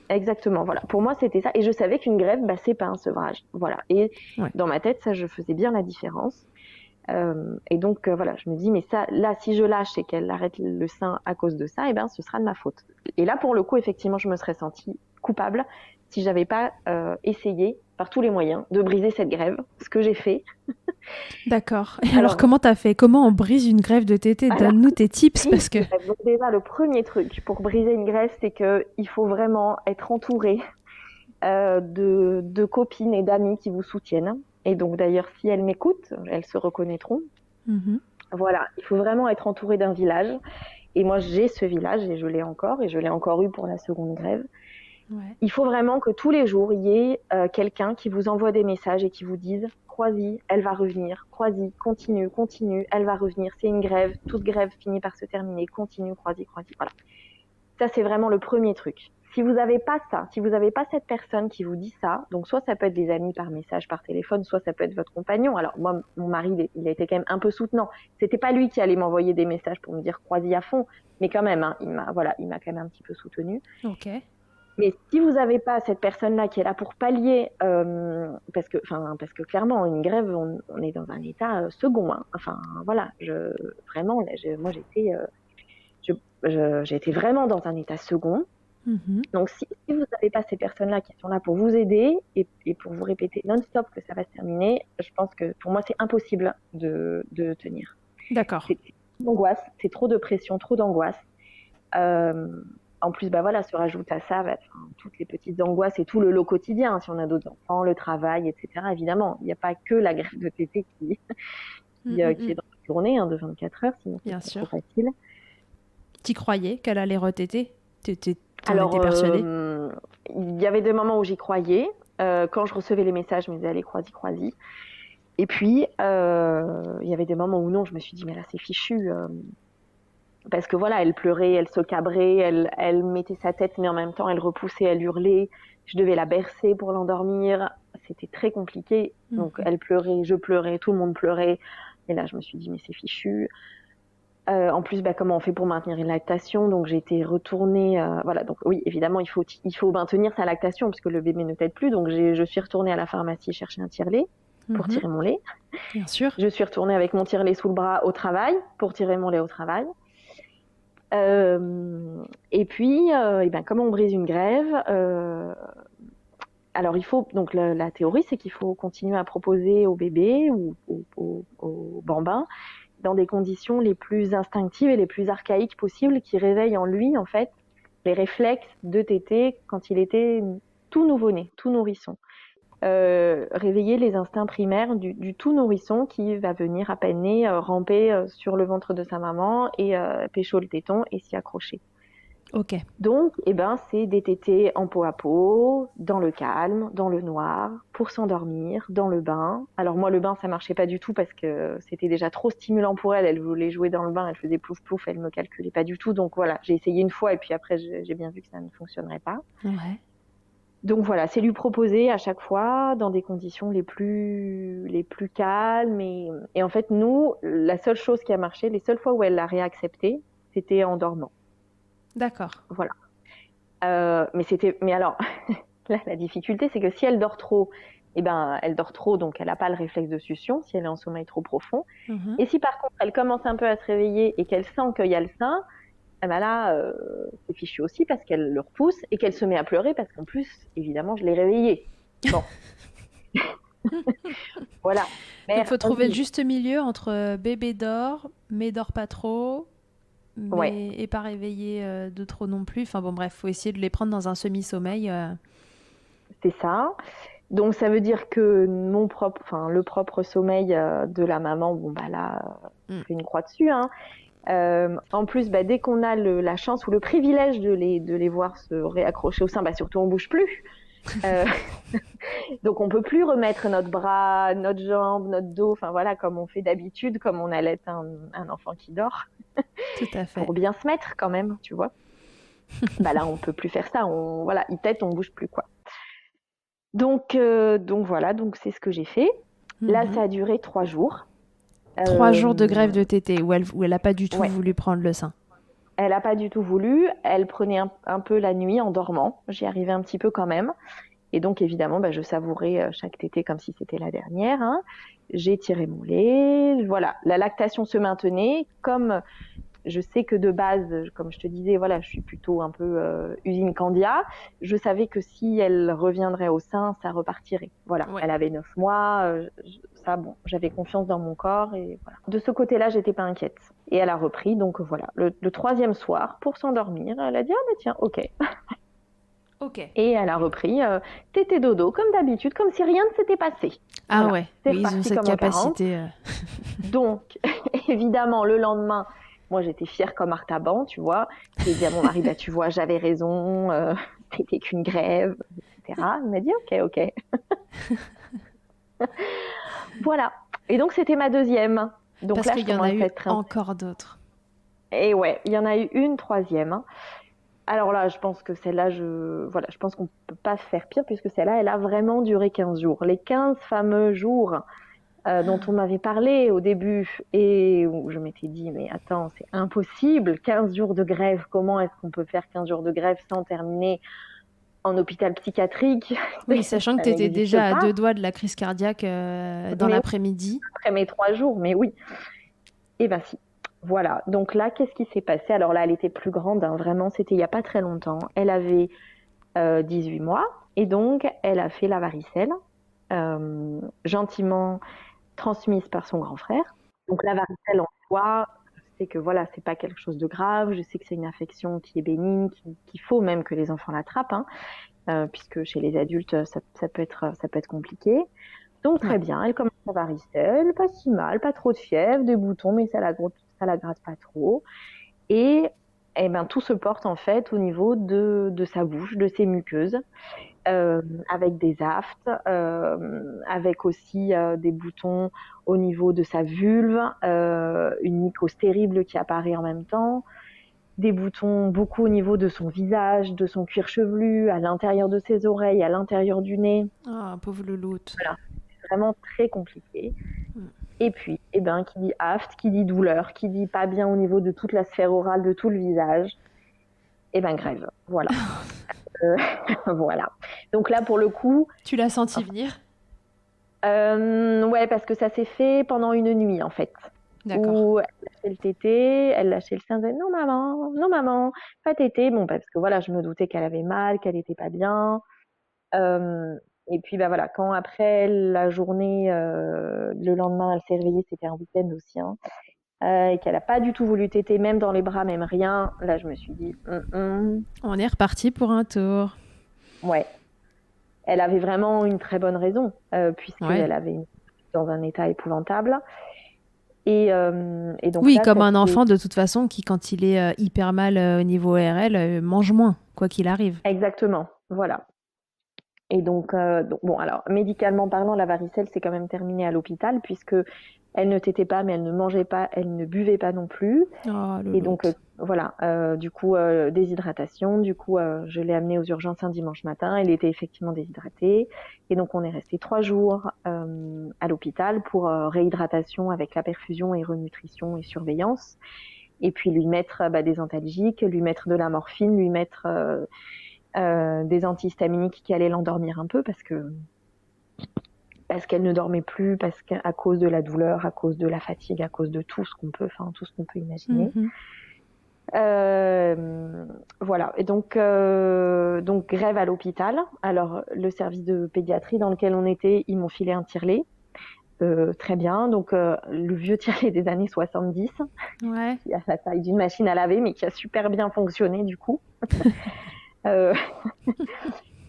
Exactement, voilà. Pour moi, c'était ça. Et je savais qu'une grève, c'est pas un sevrage. Voilà. Et
Ouais.
dans ma tête, ça, je faisais bien la différence. Et donc, voilà, je me dis, mais ça, là, si je lâche et qu'elle arrête le sein à cause de ça, ce sera de ma faute. Et là, pour le coup, effectivement, je me serais sentie coupable si j'avais pas essayé par tous les moyens de briser cette grève, ce que j'ai fait.
D'accord. Et alors,
Alors,
comment t'as fait? Comment on brise une grève de tétée?
alors
Donne-nous tes tips,
brise
parce que...
une grève. Donc déjà, le premier truc pour briser une grève, c'est que il faut vraiment être entouré de copines et d'amis qui vous soutiennent. Et donc d'ailleurs, si elles m'écoutent, elles se reconnaîtront.
Mhm.
Voilà, il faut vraiment être entouré d'un village. Et moi, j'ai ce village et je l'ai encore eu pour la seconde grève.
Ouais.
Il faut vraiment que tous les jours, il y ait quelqu'un qui vous envoie des messages et qui vous dise crois-y, elle va revenir, crois-y, continue, continue, elle va revenir. C'est une grève, toute grève finit par se terminer, continue, crois-y, crois-y. Voilà. Ça, c'est vraiment le premier truc. Si vous n'avez pas ça, si vous n'avez pas cette personne qui vous dit ça, donc soit ça peut être des amis par message, par téléphone, soit ça peut être votre compagnon. Alors moi, mon mari, il a été quand même un peu soutenant. C'était pas lui qui allait m'envoyer des messages pour me dire crois-y à fond, mais quand même, hein, il m'a quand même un petit peu soutenu.
Ok.
Mais si vous n'avez pas cette personne-là qui est là pour pallier, parce que clairement, une grève, on est dans un état second. Hein. Enfin, voilà, vraiment, moi j'ai été vraiment dans un état second.
Mhm.
Donc, si vous n'avez pas ces personnes-là qui sont là pour vous aider et pour vous répéter non-stop que ça va se terminer, je pense que pour moi, c'est impossible de tenir.
D'accord.
C'est trop d'angoisse, c'est trop de pression, trop d'angoisse. Euh, En plus, voilà, se rajoute à ça toutes les petites angoisses et tout le lot quotidien. Si on a d'autres enfants, le travail, etc. Évidemment, il n'y a pas que la grève de tétée qui est dans la journée de 24 heures, sinon c'est
Bien
pas trop
sûr.
facile.
T'y croyais qu'elle allait retéter? T'en étais
Alors,
persuadée?
il y avait des moments où j'y croyais. Quand je recevais les messages, je me disais, allez, crois-y, crois-y. Et puis, il y avait des moments où non, je me suis dit, mais là, c'est fichu. parce que voilà, elle pleurait, elle se cabrait, elle mettait sa tête, mais en même temps, elle repoussait, elle hurlait. Je devais la bercer pour l'endormir. C'était très compliqué. Donc,
Mhm.
elle pleurait, je pleurais, tout le monde pleurait. Et là, je me suis dit, mais c'est fichu. En plus, bah, comment on fait pour maintenir une lactation? Donc, j'ai été retournée. Voilà, donc oui, évidemment, il faut maintenir sa lactation puisque le bébé ne tète plus. Donc, je suis retournée à la pharmacie chercher un tire-lait pour
Mhm.
tirer mon lait.
Bien sûr.
Je suis retournée avec mon tire-lait sous le bras au travail pour tirer mon lait au travail. Et puis, et ben, comment on brise une grève? Alors, il faut donc la théorie, c'est qu'il faut continuer à proposer au bébé ou au bambin dans des conditions les plus instinctives et les plus archaïques possibles, qui réveillent en lui en fait les réflexes de tété quand il était tout nouveau-né, tout nourrisson. Réveiller les instincts primaires du tout nourrisson qui va venir à peine né ramper sur le ventre de sa maman et pécho le téton et s'y accrocher.
Ok.
Donc, eh ben, c'est des tétés en peau à peau, dans le calme, dans le noir, pour s'endormir, dans le bain. Alors moi, le bain, ça marchait pas du tout parce que c'était déjà trop stimulant pour elle. Elle voulait jouer dans le bain, elle faisait plouf plouf, elle me calculait pas du tout. Donc voilà, j'ai essayé une fois et puis après, j'ai bien vu que ça ne fonctionnerait pas.
Ouais.
Donc voilà, c'est lui proposer à chaque fois dans des conditions les plus calmes. Et en fait, nous, la seule chose qui a marché, les seules fois où elle l'a réaccepté, c'était en dormant.
D'accord.
Voilà. Mais alors, là, la difficulté, c'est que si elle dort trop, eh ben, elle dort trop, donc elle n'a pas le réflexe de succion, si elle est en sommeil trop profond.
Mhm.
Et si par contre, elle commence un peu à se réveiller et qu'elle sent qu'il y a le sein, eh ben là, c'est fichu aussi parce qu'elle le repousse et qu'elle se met à pleurer parce qu'en plus, évidemment, je l'ai réveillée. Bon, voilà.
Donc,
Mère,
faut trouver le
vas-y.
juste milieu entre bébé dort, mais dort pas trop,
Ouais,
mais et pas réveillé de trop non plus. Enfin bon, bref, faut essayer de les prendre dans un semi-sommeil.
c'est ça. Donc ça veut dire que le propre sommeil de la maman, bon bah là, on
Mm.
fait une croix dessus, hein. En plus, bah, dès qu'on a la chance ou le privilège de les voir se réaccrocher au sein, bah, surtout on bouge plus. Euh, donc on peut plus remettre notre bras, notre jambe, notre dos, enfin voilà, comme on fait d'habitude, comme on allait un enfant qui dort,
Tout à fait.
pour bien se mettre quand même, tu vois. Bah là, on peut plus faire ça. Voilà, il tète, on bouge plus quoi. Donc voilà, donc c'est ce que j'ai fait. Là,
Mhm.
ça a duré 3 jours.
3 jours de grève
Euh,
de tétée où elle a pas du tout
ouais.
voulu prendre le sein.
Elle n'a pas du tout voulu. Elle prenait un peu la nuit en dormant. J'y arrivais un petit peu quand même. Et donc, évidemment, bah, je savourais chaque tétée comme si c'était la dernière, hein. J'ai tiré mon lait. Voilà, la lactation se maintenait. Comme je sais que de base, comme je te disais, voilà, je suis plutôt un peu usine Candia. Je savais que si elle reviendrait au sein, ça repartirait. Voilà,
Ouais.
elle avait 9 mois. Ça, bon, j'avais confiance dans mon corps et voilà. De ce côté-là, j'étais pas inquiète. Et elle a repris, donc voilà, le troisième soir, pour s'endormir, elle a dit ah bah tiens, ok.
Ok.
Et elle a repris tété dodo comme d'habitude, comme si rien ne s'était passé.
Ah
Voilà,
ouais,
c'est
oui, ils ont
reparti
cette
comme en 40.
capacité.
Donc, évidemment, le lendemain, moi, j'étais fière comme Artaban, tu vois. J'ai dit à mon mari, bah, tu vois, j'avais raison, c'était qu'une grève, etc. Il m'a dit, ok, ok. Voilà. Et donc, c'était ma deuxième. Donc
Parce
là, je
qu'il y en a
commence
eu
à être un...
encore d'autres.
Et ouais, il y en a eu une troisième. Alors là, je pense que celle-là, voilà, je pense qu'on ne peut pas faire pire puisque celle-là, elle a vraiment duré 15 jours. Les 15 fameux jours dont on m'avait parlé au début et où je m'étais dit, mais attends, c'est impossible, 15 jours de grève, comment est-ce qu'on peut faire 15 jours de grève sans terminer en hôpital psychiatrique?
Oui, sachant que
Ça
tu étais
n'existe
déjà à
pas.
2 doigts de la crise cardiaque dans
Mais oui,
l'après-midi.
après mes 3 jours, mais oui. Et ben si. Voilà, donc là, qu'est-ce qui s'est passé? Alors là, elle était plus grande, hein, vraiment, c'était il n'y a pas très longtemps. Elle avait 18 mois et donc elle a fait la varicelle, gentiment transmise par son grand frère. Donc la varicelle en soi, je sais que voilà, c'est pas quelque chose de grave, je sais que c'est une infection qui est bénigne, qu'il faut même que les enfants l'attrapent, hein, puisque chez les adultes, ça peut être compliqué. Donc
Ouais.
très bien, elle commence la varicelle, pas si mal, pas trop de fièvre, des boutons, mais ça la gratte pas trop. Et, eh ben, tout se porte en fait au niveau de sa bouche, de ses muqueuses. avec des aftes, avec aussi des boutons au niveau de sa vulve, une mycose terrible qui apparaît en même temps, des boutons beaucoup au niveau de son visage, de son cuir chevelu, à l'intérieur de ses oreilles, à l'intérieur du nez.
Ah, pauvre louloute.
Voilà, c'est vraiment très compliqué.
Mm.
Et puis, qui dit aft, qui dit douleur, qui dit pas bien au niveau de toute la sphère orale, de tout le visage, grève. Voilà. Voilà. Donc là, pour le coup.
Tu l'as senti venir?
Ouais, parce que ça s'est fait pendant une nuit, en fait.
D'accord.
Où elle lâchait le tété, elle lâchait le sein, elle disait non maman, pas tété. Bon, parce que voilà, je me doutais qu'elle avait mal, qu'elle était pas bien. Et puis voilà, quand après la journée, le lendemain, elle s'est réveillée, c'était un week-end aussi, hein, et qu'elle a pas du tout voulu téter, même dans les bras, même rien. Là, je me suis dit,
On est reparti pour un tour.
ouais. Elle avait vraiment une très bonne raison, puisqu'elle avait dans un état épouvantable. Et donc
oui,
là,
comme un enfant de toute façon qui, quand il est hyper mal au niveau ORL, mange moins, quoi qu'il arrive.
Exactement, voilà. Et donc bon, alors médicalement parlant, la varicelle s'est quand même terminée à l'hôpital puisque elle ne tétait pas, mais elle ne mangeait pas, elle ne buvait pas non plus.
Oh,
et donc voilà, du coup déshydratation. Du coup, je l'ai amenée aux urgences un dimanche matin. Elle était effectivement déshydratée. Et donc on est resté 3 jours à l'hôpital pour réhydratation avec la perfusion et renutrition et surveillance. Et puis lui mettre des antalgiques, lui mettre de la morphine, lui mettre des antihistaminiques qui allaient l'endormir un peu parce qu'elle ne dormait plus, parce qu'à cause de la douleur, à cause de la fatigue, à cause de tout ce qu'on peut imaginer. Voilà. Et donc grève à l'hôpital. Alors le service de pédiatrie dans lequel on était, ils m'ont filé un tire-lait. Très bien. Donc le vieux tire-lait des années 70, qui a la taille d'une machine à laver, mais qui a super bien fonctionné du coup.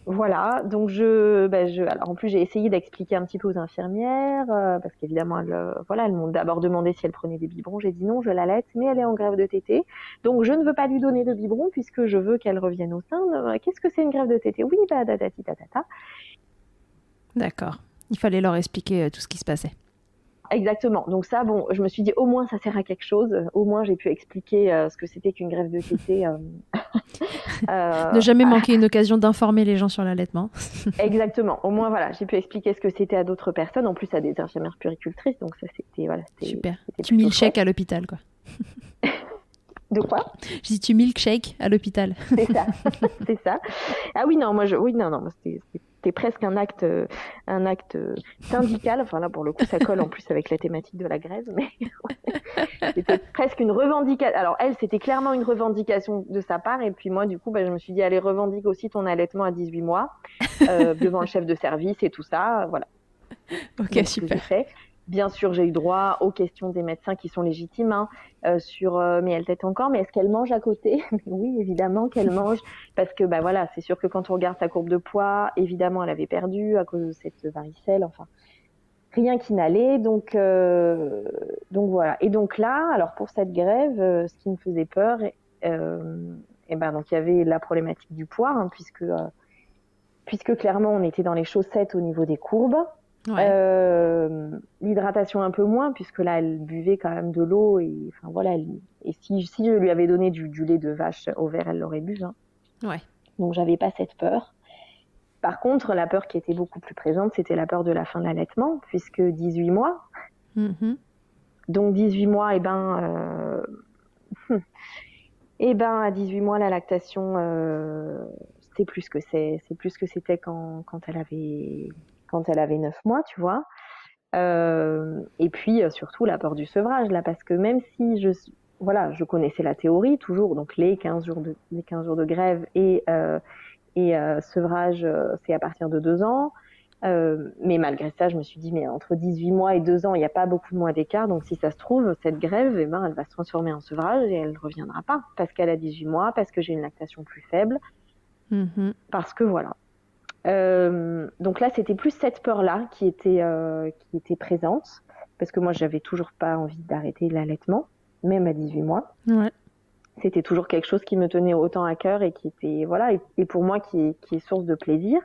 Voilà, donc alors en plus j'ai essayé d'expliquer un petit peu aux infirmières, parce qu'évidemment elles m'ont d'abord demandé si elle prenait des biberons. J'ai dit non, je l'allaite, mais elle est en grève de tétée, donc je ne veux pas lui donner de biberon puisque je veux qu'elle revienne au sein. Qu'est-ce que c'est une grève de tétée? Oui, tatati tatata.
D'accord, il fallait leur expliquer tout ce qui se passait.
Exactement. Donc ça, bon, je me suis dit au moins ça sert à quelque chose. Au moins j'ai pu expliquer ce que c'était qu'une grève de tétée.
Ne jamais manquer une occasion d'informer les gens sur l'allaitement.
Exactement. Au moins voilà, j'ai pu expliquer ce que c'était à d'autres personnes, en plus à des infirmières puéricultrices. Donc ça c'était
Super.
C'était
tu milkshake à l'hôpital quoi.
De quoi?
Je dis tu milkshake à l'hôpital.
C'est ça, c'est ça. Ah oui non, c'était presque un acte syndical. Enfin là pour le coup ça colle en plus avec la thématique de la grève, mais c'était presque une revendication. Alors elle, c'était clairement une revendication de sa part, et puis moi du coup je me suis dit allez, revendique aussi ton allaitement à 18 mois devant le chef de service et tout ça, voilà.
Ok,
donc,
super.
Bien sûr, j'ai eu droit aux questions des médecins qui sont légitimes, hein, sur mais elle tète encore, mais est-ce qu'elle mange à côté? Oui, évidemment qu'elle mange, parce que voilà, c'est sûr que quand on regarde sa courbe de poids, évidemment, elle avait perdu à cause de cette varicelle, enfin, rien qui n'allait, donc voilà. Et donc là, alors pour cette grève, ce qui me faisait peur, donc il y avait la problématique du poids, hein, puisque clairement on était dans les chaussettes au niveau des courbes. L'hydratation un peu moins, puisque là elle buvait quand même de l'eau, et enfin voilà, et si je lui avais donné du lait de vache au verre, elle l'aurait bu, hein. Donc j'avais pas cette peur. Par contre, la peur qui était beaucoup plus présente, c'était la peur de la fin de l'allaitement, puisque 18 mois. Donc 18 mois, à 18 mois, la lactation, c'est plus que c'était quand elle avait 9 mois, tu vois. Et puis surtout la peur du sevrage, là, parce que même si je connaissais la théorie toujours, donc les 15 jours de grève et sevrage, c'est à partir de 2 ans. Mais malgré ça, je me suis dit, mais entre 18 mois et 2 ans, il n'y a pas beaucoup de mois d'écart. Donc si ça se trouve, cette grève, elle va se transformer en sevrage et elle ne reviendra pas, parce qu'elle a 18 mois, parce que j'ai une lactation plus faible, parce que voilà. Donc là, c'était plus cette peur-là qui était présente, parce que moi, j'avais toujours pas envie d'arrêter l'allaitement, même à 18 mois. C'était toujours quelque chose qui me tenait autant à cœur et qui était, voilà, et pour moi qui est source de plaisir.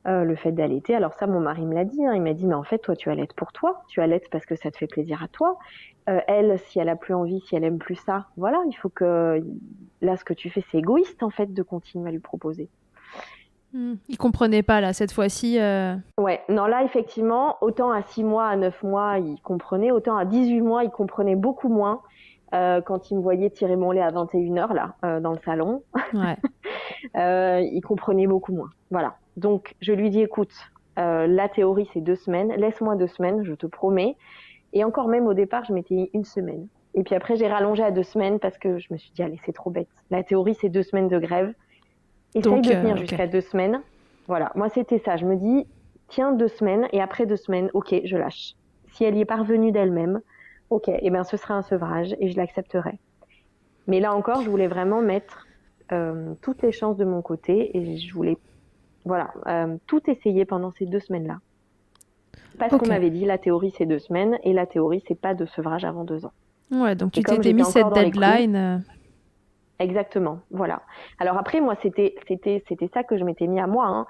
le fait d'allaiter. Alors ça, mon mari me l'a dit, hein, il m'a dit, mais en fait, toi, tu allaites pour toi, tu allaites parce que ça te fait plaisir à toi. Elle, si elle a plus envie, si elle aime plus ça, voilà, il faut que... Là, ce que tu fais, c'est égoïste, en fait, de continuer à lui proposer.
Il comprenait pas, là, cette fois-ci.
Ouais, non, là, effectivement, autant à 6 mois, à 9 mois, il comprenait, autant à 18 mois, il comprenait beaucoup moins. Quand il me voyait tirer mon lait à 21h, là, dans le salon,
Ouais.
il comprenait beaucoup moins. Voilà. Donc, je lui dis, écoute, la théorie, c'est 2 semaines. Laisse-moi 2 semaines, je te promets. Et encore même, au départ, je m'étais mis 1 semaine. Et puis après, j'ai rallongé à 2 semaines parce que je me suis dit, allez, c'est trop bête. La théorie, c'est 2 semaines de grève. Essaye de tenir jusqu'à 2 semaines. Voilà. Moi, c'était ça. Je me dis, tiens 2 semaines et après 2 semaines, ok, je lâche. Si elle y est parvenue d'elle-même, ok, et ben ce sera un sevrage et je l'accepterai. Mais là encore, je voulais vraiment mettre toutes les chances de mon côté et je voulais tout essayer pendant ces 2 semaines-là. Parce qu'on m'avait dit, la théorie, c'est 2 semaines et la théorie, c'est pas de sevrage avant 2 ans.
Ouais, donc tu t'étais mis cette deadline.
Exactement, voilà. Alors après, moi, c'était ça que je m'étais mis à moi. Hein.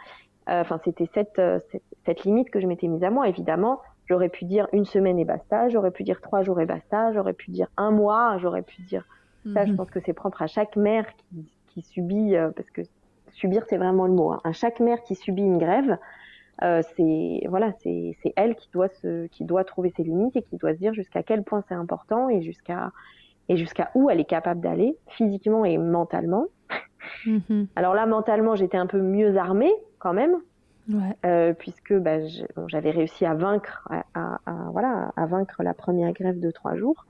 Enfin, c'était cette limite que je m'étais mise à moi. Évidemment, j'aurais pu dire 1 semaine et basta, j'aurais pu dire 3 jours et basta, j'aurais pu dire 1 mois, j'aurais pu dire... Ça, je pense que c'est propre à chaque mère qui subit, parce que subir, c'est vraiment le mot. Hein. À chaque mère qui subit une grève, c'est elle qui doit trouver ses limites et qui doit se dire jusqu'à quel point c'est important et jusqu'à où elle est capable d'aller, physiquement et mentalement. Alors là, mentalement, j'étais un peu mieux armée quand même, puisque j'avais réussi à vaincre, à vaincre la première grève de 3 jours.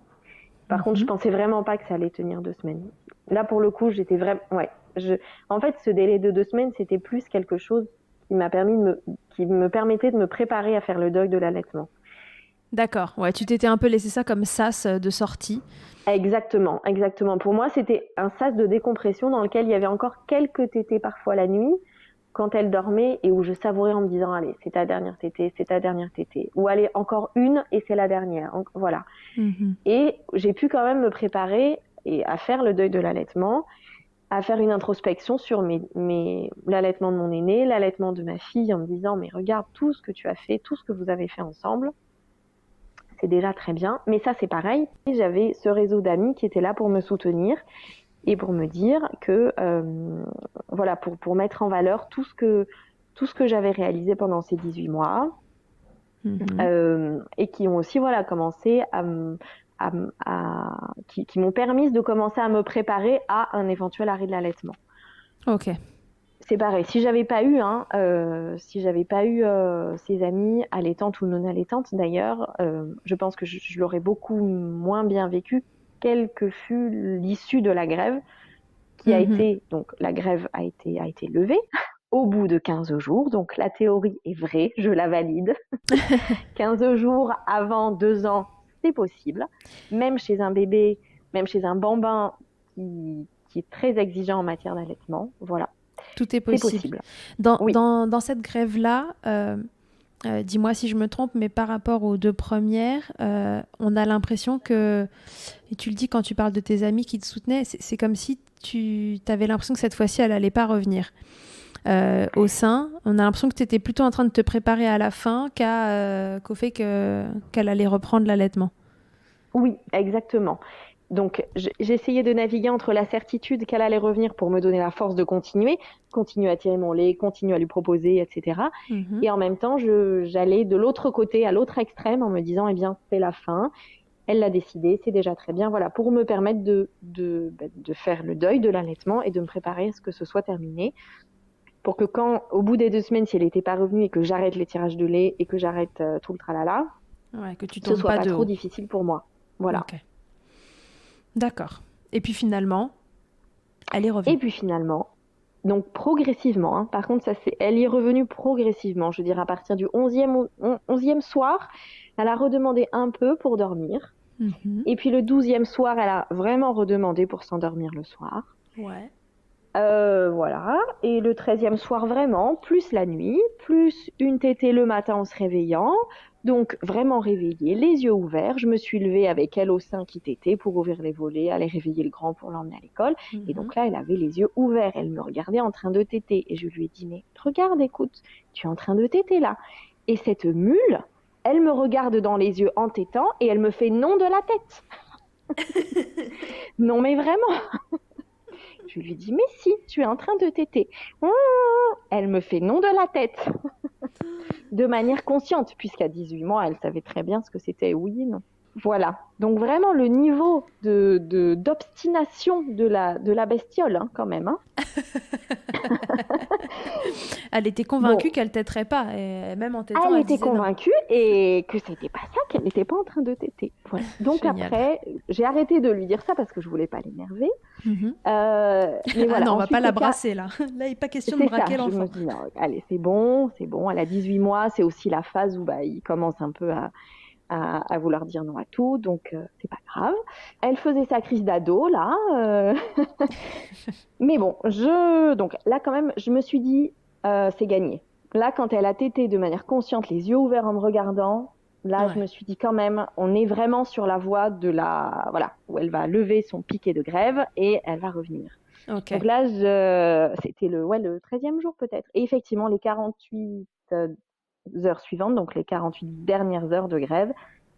Par contre, je pensais vraiment pas que ça allait tenir 2 semaines. Là, pour le coup, j'étais vraiment... En fait, ce délai de 2 semaines, c'était plus quelque chose qui me permettait de me préparer à faire le deuil de l'allaitement.
D'accord, ouais, tu t'étais un peu laissé ça comme sas de sortie.
Exactement. Pour moi, c'était un sas de décompression dans lequel il y avait encore quelques tétées parfois la nuit, quand elle dormait, et où je savourais en me disant, allez, c'est ta dernière tétée. Ou allez, encore une, et c'est la dernière. Voilà. Et j'ai pu quand même me préparer à faire le deuil de l'allaitement, à faire une introspection sur l'allaitement de mon aîné, l'allaitement de ma fille, en me disant, mais regarde tout ce que tu as fait, tout ce que vous avez fait ensemble. C'est déjà très bien. Mais ça, c'est pareil. J'avais ce réseau d'amis qui étaient là pour me soutenir et pour me dire que, pour mettre en valeur tout ce que j'avais réalisé pendant ces 18 mois et qui ont aussi commencé qui m'ont permis de commencer à me préparer à un éventuel arrêt de l'allaitement.
Ok.
C'est pareil, si j'avais pas eu ces amies allaitantes ou non allaitantes d'ailleurs, je pense que je l'aurais beaucoup moins bien vécu, quelle que fût l'issue de la grève, qui a été, donc la grève a été levée au bout de 15 jours, donc la théorie est vraie, je la valide. 15 jours avant 2 ans, c'est possible, même chez un bébé, même chez un bambin qui est très exigeant en matière d'allaitement, voilà.
Tout est possible. Dans cette grève-là, dis-moi si je me trompe, mais par rapport aux 2 premières, on a l'impression que, et tu le dis quand tu parles de tes amis qui te soutenaient, c'est comme si tu avais l'impression que cette fois-ci, elle n'allait pas revenir. Au sein, on a l'impression que tu étais plutôt en train de te préparer à la fin qu'au fait qu'elle allait reprendre l'allaitement.
Oui, exactement. Donc, j'essayais de naviguer entre la certitude qu'elle allait revenir pour me donner la force de continuer à tirer mon lait, continuer à lui proposer, etc. Et en même temps, j'allais de l'autre côté, à l'autre extrême, en me disant, eh bien, c'est la fin, elle l'a décidé, c'est déjà très bien, voilà, pour me permettre de faire le deuil de l'allaitement et de me préparer à ce que ce soit terminé. Pour que au bout des 2 semaines, si elle n'était pas revenue et que j'arrête les tirages de lait et que j'arrête tout le tralala,
que tu
ce soit pas trop difficile pour moi. Voilà.
Okay. D'accord. Et puis finalement, elle est revenue.
Et puis finalement, donc progressivement, hein, par contre, elle y est revenue progressivement. Je veux dire, à partir du 11e soir, elle a redemandé un peu pour dormir. Et puis le 12e soir, elle a vraiment redemandé pour s'endormir le soir.
Ouais.
Voilà. Et le 13e soir, vraiment, plus la nuit, plus une tétée le matin en se réveillant, Donc, vraiment réveillée, les yeux ouverts, je me suis levée avec elle au sein qui tétait pour ouvrir les volets, aller réveiller le grand pour l'emmener à l'école. Et donc là, elle avait les yeux ouverts, elle me regardait en train de téter. Et je lui ai dit, mais regarde, écoute, tu es en train de téter là. Et cette mule, elle me regarde dans les yeux en tétant et elle me fait non de la tête. Non, mais vraiment. Je lui dis, mais si, tu es en train de téter. Elle me fait non de la tête. De manière consciente, puisqu'à 18 mois, elle savait très bien ce que c'était oui et non. Voilà. Donc vraiment le niveau d'obstination de la bestiole, hein, quand même. Hein.
Elle était convaincue qu'elle têterait pas, et même en tétant,
elle
elle
était
disait
convaincue et que c'était pas ça, qu'elle n'était pas en train de téter. Voilà. Donc
Génial.
après, j'ai arrêté de lui dire ça parce que je voulais pas l'énerver. Mais voilà.
Non, on
ensuite,
va pas la brasser là. Là, il n'est pas question de braquer l'enfant.
Je me dis non, allez, c'est bon. Elle a 18 mois, c'est aussi la phase où il commence un peu à vouloir dire non à tout, donc c'est pas grave. Elle faisait sa crise d'ado là, mais bon, donc là quand même, je me suis dit c'est gagné. Là, quand elle a tété de manière consciente, les yeux ouverts en me regardant, là, je me suis dit quand même, on est vraiment sur la voie de où elle va lever son piquet de grève et elle va revenir.
Okay.
Donc là, c'était le 13e jour peut-être. Et effectivement, les 48 heures suivantes, donc les 48 dernières heures de grève,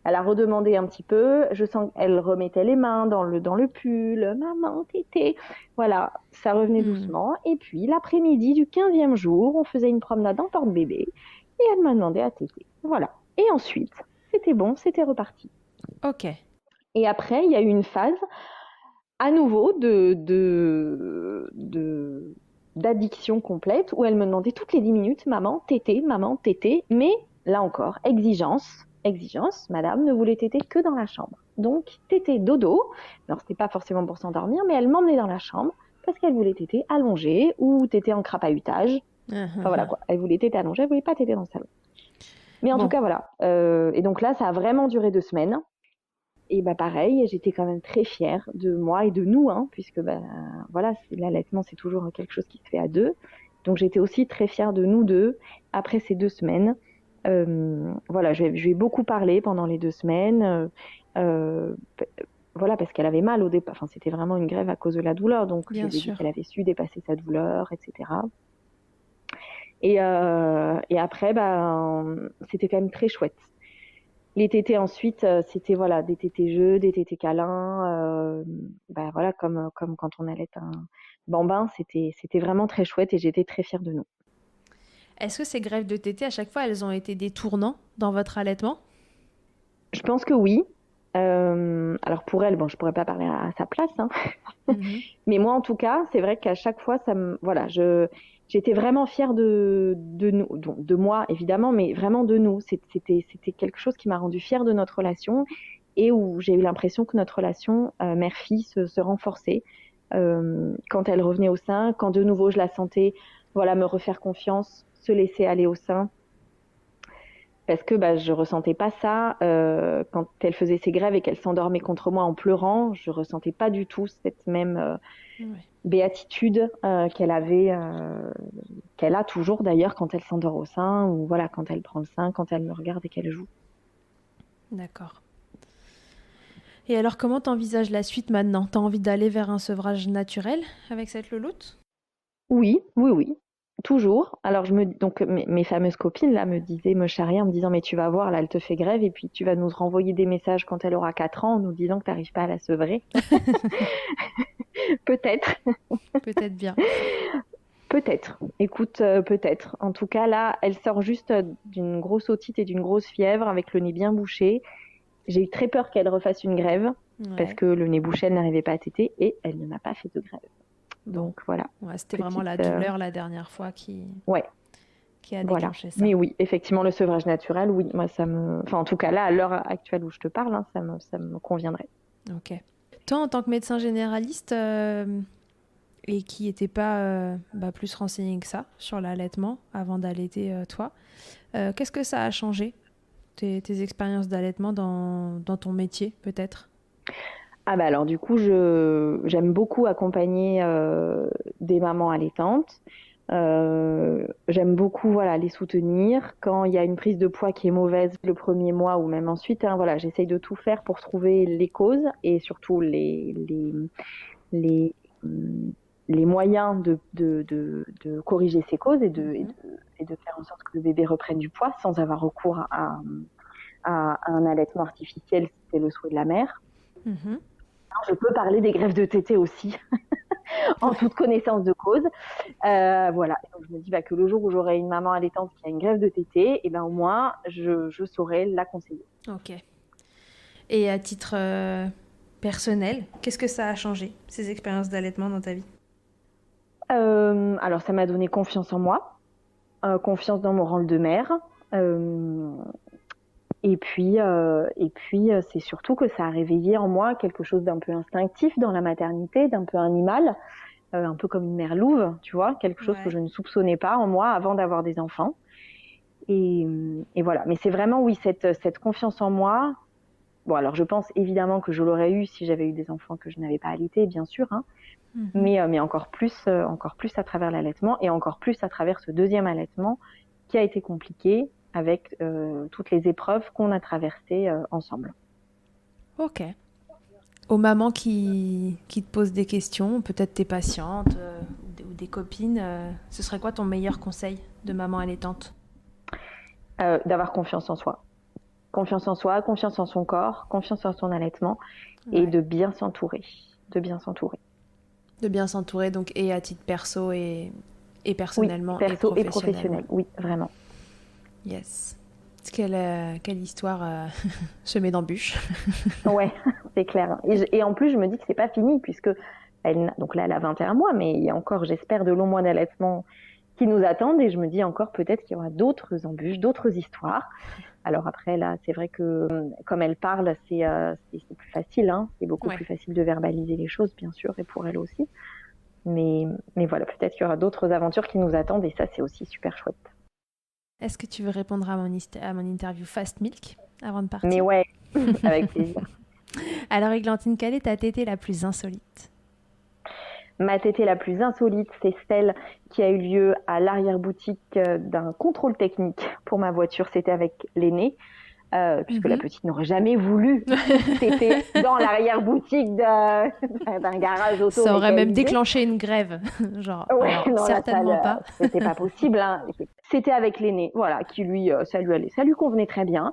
elle a redemandé un petit peu. Je sens qu'elle remettait les mains dans le pull. Maman, tété. Voilà, ça revenait doucement. Et puis, l'après-midi du 15e jour, on faisait une promenade en porte-bébé. Et elle m'a demandé à téter. Voilà. Et ensuite, c'était bon, c'était reparti.
Ok.
Et après, il y a eu une phase à nouveau d'addiction complète où elle me demandait toutes les 10 minutes, maman, tété, mais là encore, exigence, madame ne voulait téter que dans la chambre. Donc, tété dodo, alors c'était pas forcément pour s'endormir, mais elle m'emmenait dans la chambre parce qu'elle voulait téter allongée ou téter en crapahutage. Enfin voilà quoi, elle voulait téter allongée, elle voulait pas téter dans le salon. Mais en tout cas, voilà. Et donc là, ça a vraiment duré 2 semaines. Et pareil, j'étais quand même très fière de moi et de nous, hein, puisque voilà, l'allaitement, c'est toujours quelque chose qui se fait à deux. Donc j'étais aussi très fière de nous deux après ces 2 semaines. Voilà, je lui ai beaucoup parlé pendant les 2 semaines. Voilà, parce qu'elle avait mal au départ. Enfin, c'était vraiment une grève à cause de la douleur. Donc je lui ai dit qu'elle avait su dépasser sa douleur, etc. Et après, c'était quand même très chouette. Les tétés ensuite, c'était voilà, des tétés jeux, des tétés câlins, voilà, comme quand on allait un bambin, c'était vraiment très chouette et j'étais très fière de nous.
Est-ce que ces grèves de tétés, à chaque fois, elles ont été des tournants dans votre allaitement ?
Je pense que oui. Alors pour elle, bon, je pourrais pas parler à sa place, hein. Mais moi, en tout cas, c'est vrai qu'à chaque fois, j'étais vraiment fière de nous, de moi évidemment, mais vraiment de nous. C'était quelque chose qui m'a rendue fière de notre relation et où j'ai eu l'impression que notre relation mère-fille se renforçait quand elle revenait au sein, quand de nouveau je la sentais, voilà, me refaire confiance, se laisser aller au sein. Parce que je ressentais pas ça quand elle faisait ses grèves et qu'elle s'endormait contre moi en pleurant. Je ressentais pas du tout cette même béatitude qu'elle avait, qu'elle a toujours d'ailleurs quand elle s'endort au sein ou voilà quand elle prend le sein, quand elle me regarde et qu'elle joue.
D'accord. Et alors, comment t'envisages la suite maintenant ? T'as envie d'aller vers un sevrage naturel avec cette louloute ?
Oui. Toujours. Alors donc mes fameuses copines là me charriaient en me disant mais tu vas voir là elle te fait grève et puis tu vas nous renvoyer des messages quand elle aura 4 ans en nous disant que tu n'arrives pas à la sevrer. Peut-être.
Peut-être bien.
Peut-être. Écoute, peut-être. En tout cas là, elle sort juste d'une grosse otite et d'une grosse fièvre avec le nez bien bouché. J'ai eu très peur qu'elle refasse une grève parce que le nez bouché elle n'arrivait pas à téter et elle ne m'a pas fait de grève. Donc voilà.
Ouais, c'était vraiment la douleur la dernière fois qui a déclenché ça.
Mais oui, effectivement, le sevrage naturel, oui, moi en tout cas là, à l'heure actuelle où je te parle, hein, ça me conviendrait.
Ok. Toi, en tant que médecin généraliste et qui n'était pas plus renseigné que ça sur l'allaitement avant d'allaiter toi, qu'est-ce que ça a changé tes expériences d'allaitement dans ton métier, peut-être ?
Alors du coup, j'aime beaucoup accompagner des mamans allaitantes. J'aime beaucoup voilà, les soutenir. Quand il y a une prise de poids qui est mauvaise le premier mois ou même ensuite, hein, voilà, j'essaye de tout faire pour trouver les causes et surtout les, hum, les moyens de corriger ces causes et de faire en sorte que le bébé reprenne du poids sans avoir recours à un allaitement artificiel si c'est le souhait de la mère.
Mhm.
Alors, je peux parler des greffes de tétée aussi, en toute connaissance de cause. Voilà. Donc, je me dis que le jour où j'aurai une maman allaitante qui a une greffe de tétée, et ben au moins je saurai la conseiller.
Ok. Et à titre personnel, qu'est-ce que ça a changé, ces expériences d'allaitement dans ta vie?
Alors ça m'a donné confiance en moi, confiance dans mon rôle de mère. Et puis c'est surtout que ça a réveillé en moi quelque chose d'un peu instinctif dans la maternité, d'un peu animal, un peu comme une mère louve, tu vois, quelque chose que je ne soupçonnais pas en moi avant d'avoir des enfants. Et voilà. Mais c'est vraiment, oui, cette confiance en moi. Bon, alors je pense évidemment que je l'aurais eu si j'avais eu des enfants que je n'avais pas allaités, bien sûr, hein. Mais encore plus à travers l'allaitement et encore plus à travers ce deuxième allaitement qui a été compliqué avec toutes les épreuves qu'on a traversées ensemble.
Ok. Aux mamans qui te posent des questions, peut-être tes patientes ou des copines, ce serait quoi ton meilleur conseil de maman allaitante?
D'avoir confiance en soi. Confiance en soi, confiance en son corps, confiance en son allaitement et de bien s'entourer. De bien s'entourer.
De bien s'entourer, donc, et à titre perso et personnellement,
oui, perso
et
professionnellement. Et professionnel, oui, vraiment.
Yes. Quelle histoire semée d'embûches.
Ouais, c'est clair. Et en plus, je me dis que c'est pas fini, puisque donc là, elle a 21 mois, mais il y a encore, j'espère, de longs mois d'allaitement qui nous attendent. Et je me dis encore peut-être qu'il y aura d'autres embûches, d'autres histoires. Alors après, là, c'est vrai que comme elle parle, c'est plus facile. Hein. C'est beaucoup plus facile de verbaliser les choses, bien sûr, et pour elle aussi. Mais voilà, peut-être qu'il y aura d'autres aventures qui nous attendent, et ça, c'est aussi super chouette.
Est-ce que tu veux répondre à mon interview Fast Milk avant de partir?
Mais ouais, avec plaisir.
Alors, Églantine, quelle est ta tétée la plus insolite?
Ma tétée la plus insolite, c'est celle qui a eu lieu à l'arrière-boutique d'un contrôle technique pour ma voiture. C'était avec l'aînée, puisque la petite n'aurait jamais voulu téter dans l'arrière-boutique d'un garage auto.
Ça aurait même déclenché une grève. Genre,
ouais,
alors,
non,
certainement
là,
pas.
C'était pas possible. Hein. C'était avec l'aîné, voilà, qui lui, ça lui convenait très bien.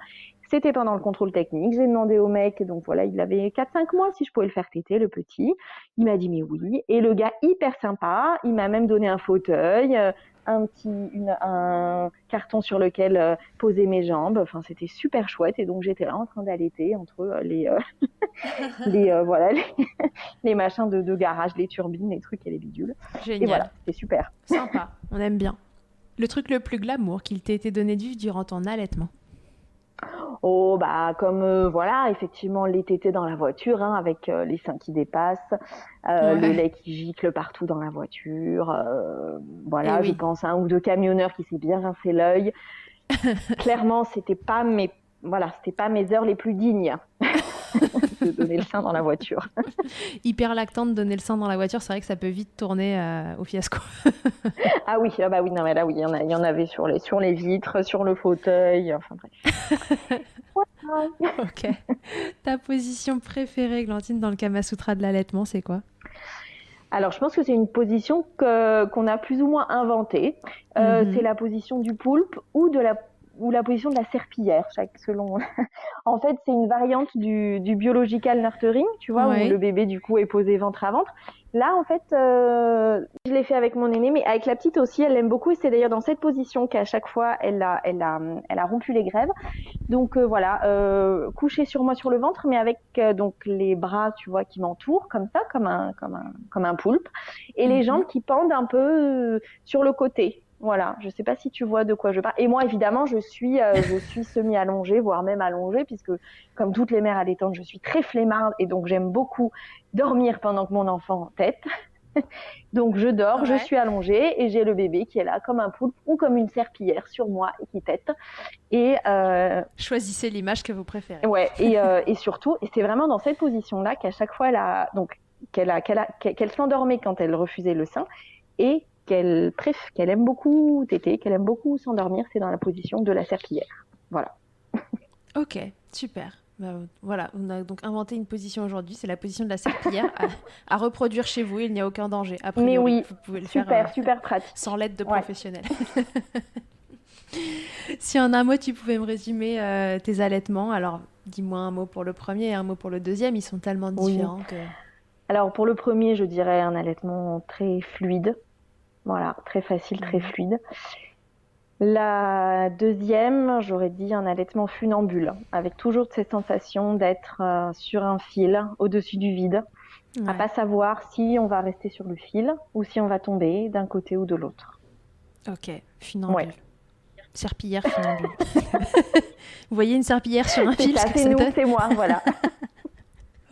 C'était pendant le contrôle technique. J'ai demandé au mec, donc voilà, il avait 4-5 mois, si je pouvais le faire téter, le petit. Il m'a dit mais oui. Et le gars, hyper sympa, il m'a même donné un fauteuil, un carton sur lequel poser mes jambes. Enfin, c'était super chouette. Et donc, j'étais là en train d'allaiter entre les machins de garage, les turbines, les trucs et les bidules.
Génial.
Et voilà, c'était super.
Sympa, on aime bien. Le truc le plus glamour qu'il t'ait été donné de vivre durant ton allaitement?
Oh, comme voilà, effectivement, les tétés dans la voiture, hein, avec les seins qui dépassent, le lait qui gicle partout dans la voiture. Voilà, je pense à un ou deux camionneurs qui s'est bien rincé l'œil. Clairement, c'était pas mes heures les plus dignes de donner le sein dans la voiture.
Hyper lactante, donner le sein dans la voiture, c'est vrai que ça peut vite tourner au fiasco.
Ah oui, non mais là oui, il y en avait sur les vitres, sur le fauteuil, enfin bref.
Ok. Ta position préférée, Glantine, dans le Kama Sutra de l'allaitement, c'est quoi?
Alors, je pense que c'est une position qu'on a plus ou moins inventée. C'est la position du poulpe ou la position de la serpillière, selon. En fait, c'est une variante du biological nurturing, tu vois, où le bébé du coup est posé ventre à ventre. Là, en fait, je l'ai fait avec mon aînée, mais avec la petite aussi, elle l'aime beaucoup. Et c'est d'ailleurs dans cette position qu'à chaque fois, elle a rompu les grèves. Donc voilà, couché sur moi sur le ventre, mais avec donc les bras, tu vois, qui m'entourent comme ça, comme un poulpe, et les jambes qui pendent un peu sur le côté. Voilà, je sais pas si tu vois de quoi je parle. Et moi, évidemment, je suis semi-allongée, voire même allongée, puisque comme toutes les mères allaitantes, je suis très flemmarde et donc j'aime beaucoup dormir pendant que mon enfant tète. Donc je dors, je suis allongée et j'ai le bébé qui est là comme un poulpe ou comme une serpillière sur moi et qui tète. Et
choisissez l'image que vous préférez.
Ouais, et surtout, et c'est vraiment dans cette position-là qu'à chaque fois, qu'elle s'endormait quand elle refusait le sein, et qu'elle aime beaucoup téter, qu'elle aime beaucoup s'endormir, c'est dans la position de la serpillière. Voilà.
Ok, super. Voilà, on a donc inventé une position aujourd'hui, c'est la position de la serpillière à reproduire chez vous, il n'y a aucun danger. A priori,
Mais oui,
vous pouvez le
super,
faire
super pratique.
sans l'aide de
Ouais.
professionnels. Si en un mot, tu pouvais me résumer tes allaitements, alors dis-moi un mot pour le premier et un mot pour le deuxième, ils sont tellement différents que...
Alors pour le premier, je dirais un allaitement très fluide. Voilà, très facile, très fluide. La deuxième, j'aurais dit un allaitement funambule, avec toujours cette sensation d'être sur un fil, au-dessus du vide, à pas savoir si on va rester sur le fil ou si on va tomber d'un côté ou de l'autre.
Ok, funambule. Serpillière funambule. Vous voyez une serpillière sur un fil,
ça, c'est nous, c'est moi, voilà.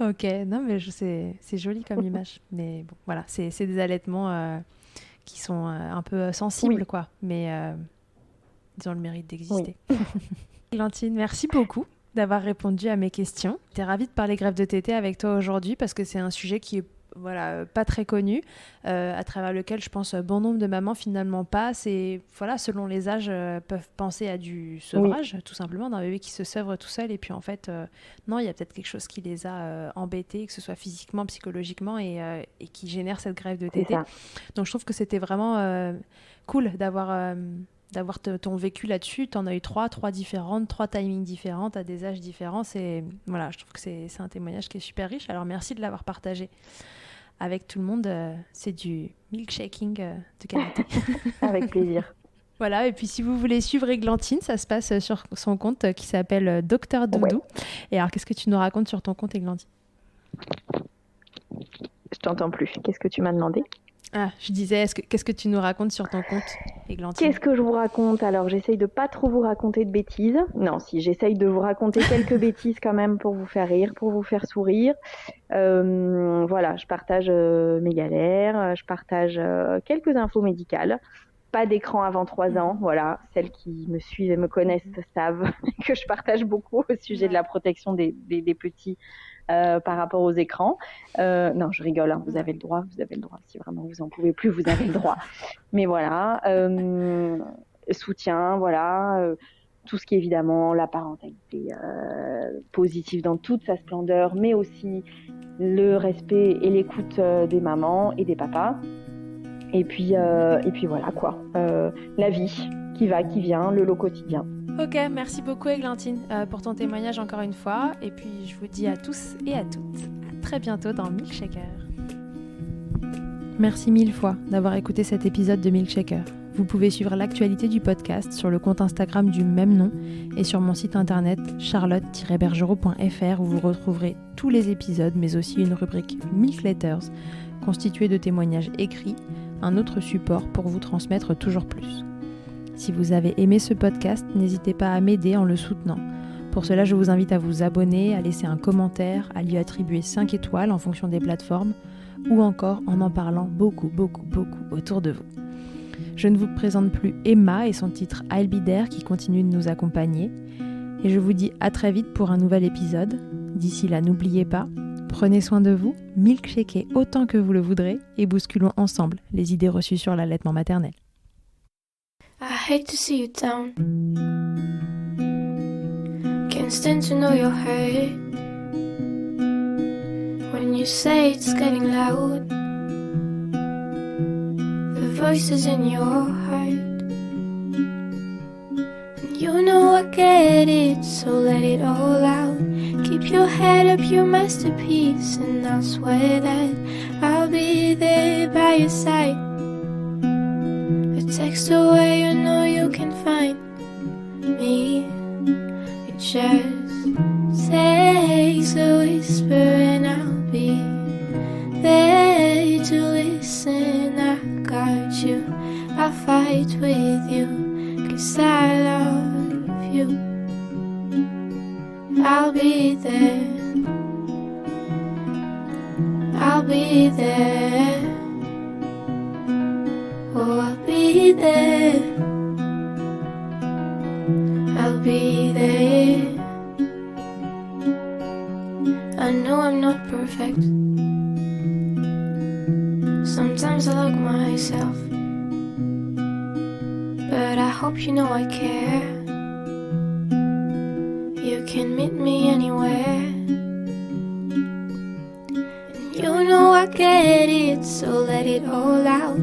Ok, non mais c'est joli comme image. Mais bon, voilà, c'est des allaitements qui sont un peu sensibles, quoi. Mais ils ont le mérite d'exister.
Oui.
Glantine, merci beaucoup d'avoir répondu à mes questions. J'étais ravie de parler greffe de tétée avec toi aujourd'hui parce que c'est un sujet qui est pas très connu, à travers lequel je pense bon nombre de mamans finalement passent et voilà, selon les âges peuvent penser à du sevrage, tout simplement, d'un bébé qui se sevre tout seul et puis en fait non, il y a peut-être quelque chose qui les a embêtés, que ce soit physiquement, psychologiquement et qui génère cette greffe de tétée. Donc je trouve que c'était vraiment cool d'avoir ton vécu là-dessus. Tu en as eu trois différentes, 3 timings différents, à des âges différents. Voilà, je trouve que c'est un témoignage qui est super riche. Alors merci de l'avoir partagé avec tout le monde. C'est du milkshaking de qualité.
Avec plaisir.
Voilà, et puis si vous voulez suivre Églantine, ça se passe sur son compte qui s'appelle Docteur Doudou. Et alors, qu'est-ce que tu nous racontes sur ton compte, Églantine ?
Je t'entends plus. Qu'est-ce que tu m'as demandé ?
Ah, je disais, qu'est-ce que tu nous racontes sur ton compte, Églantine ?
Qu'est-ce que je vous raconte ? Alors, j'essaye de pas trop vous raconter de bêtises. Non, si, j'essaye de vous raconter quelques bêtises quand même pour vous faire rire, pour vous faire sourire. Voilà, je partage mes galères, je partage quelques infos médicales. Pas d'écran avant 3 ans, voilà. Celles qui me suivent et me connaissent savent que je partage beaucoup au sujet de la protection des petits par rapport aux écrans. Non, je rigole, hein, vous avez le droit. Si vraiment vous en pouvez plus, vous avez le droit. Mais voilà, soutien, voilà. Tout ce qui est évidemment la parentalité positive dans toute sa splendeur, mais aussi le respect et l'écoute des mamans et des papas. Et puis voilà quoi, la vie qui va, qui vient, le lot quotidien.
Ok, merci beaucoup Églantine pour ton témoignage encore une fois. Et puis je vous dis à tous et à toutes, à très bientôt dans Milkshaker. Merci 1000 fois d'avoir écouté cet épisode de Milkshaker. Vous pouvez suivre l'actualité du podcast sur le compte Instagram du même nom et sur mon site internet charlotte-bergerot.fr où vous retrouverez tous les épisodes mais aussi une rubrique Milk Letters constituée de témoignages écrits, un autre support pour vous transmettre toujours plus. Si vous avez aimé ce podcast, n'hésitez pas à m'aider en le soutenant. Pour cela, je vous invite à vous abonner, à laisser un commentaire, à lui attribuer 5 étoiles en fonction des plateformes ou encore en parlant beaucoup autour de vous. Je ne vous présente plus Emma et son titre I'll Be There qui continue de nous accompagner. Et je vous dis à très vite pour un nouvel épisode. D'ici là, n'oubliez pas, prenez soin de vous, milkshakez autant que vous le voudrez et bousculons ensemble les idées reçues sur l'allaitement maternel.
I hate to see you down. Can't stand to know you're hurt. When you say it's getting loud, the voices in your heart. And you know I get it, so let it all out. Keep your head up, your masterpiece, and I'll swear that I'll be there by your side. Text away, you know you can find me. It just takes a whisper and I'll be there to listen. I got you, I'll fight with you, 'cause I love you. I'll be there, I'll be there. Oh, I'll be there, I'll be there. I know I'm not perfect. Sometimes I look myself but I hope you know I care. You can meet me anywhere. You know I get it, so let it all out.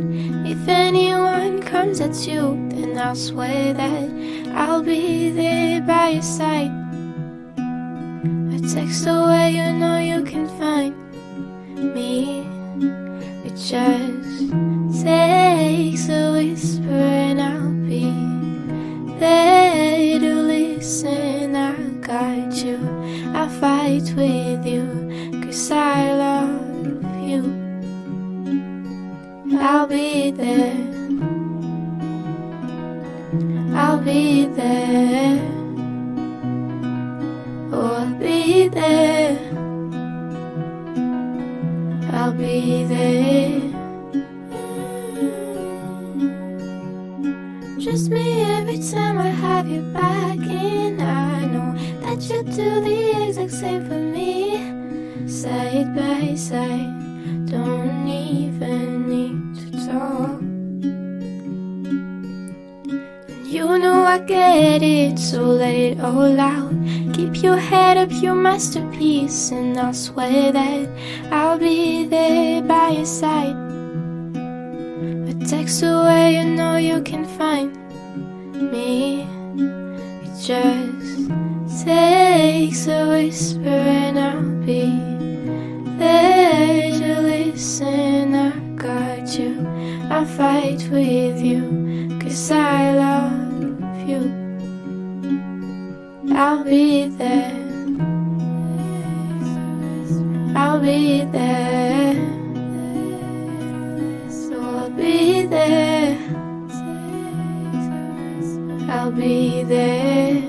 If anyone comes at you, then I'll swear that I'll be there by your side. A text away, you know you can find me. It just takes a whisper and I'll be there to listen. I'll guide you, I'll fight with you, 'cause I love you. I'll be there, I'll be there, oh I'll be there, I'll be there. Trust me every time I have you back, and I know that you do the exact same for me. Side by side, don't even need to talk. You know I get it, so let it all out. Keep your head up, your masterpiece, and I'll swear that I'll be there by your side. A text away, you know you can find me. It just takes a whisper and I'll be there to listen. I'll guide you, I'll fight with you, 'cause I love you. I'll be there, I'll be there, so I'll be there, I'll be there.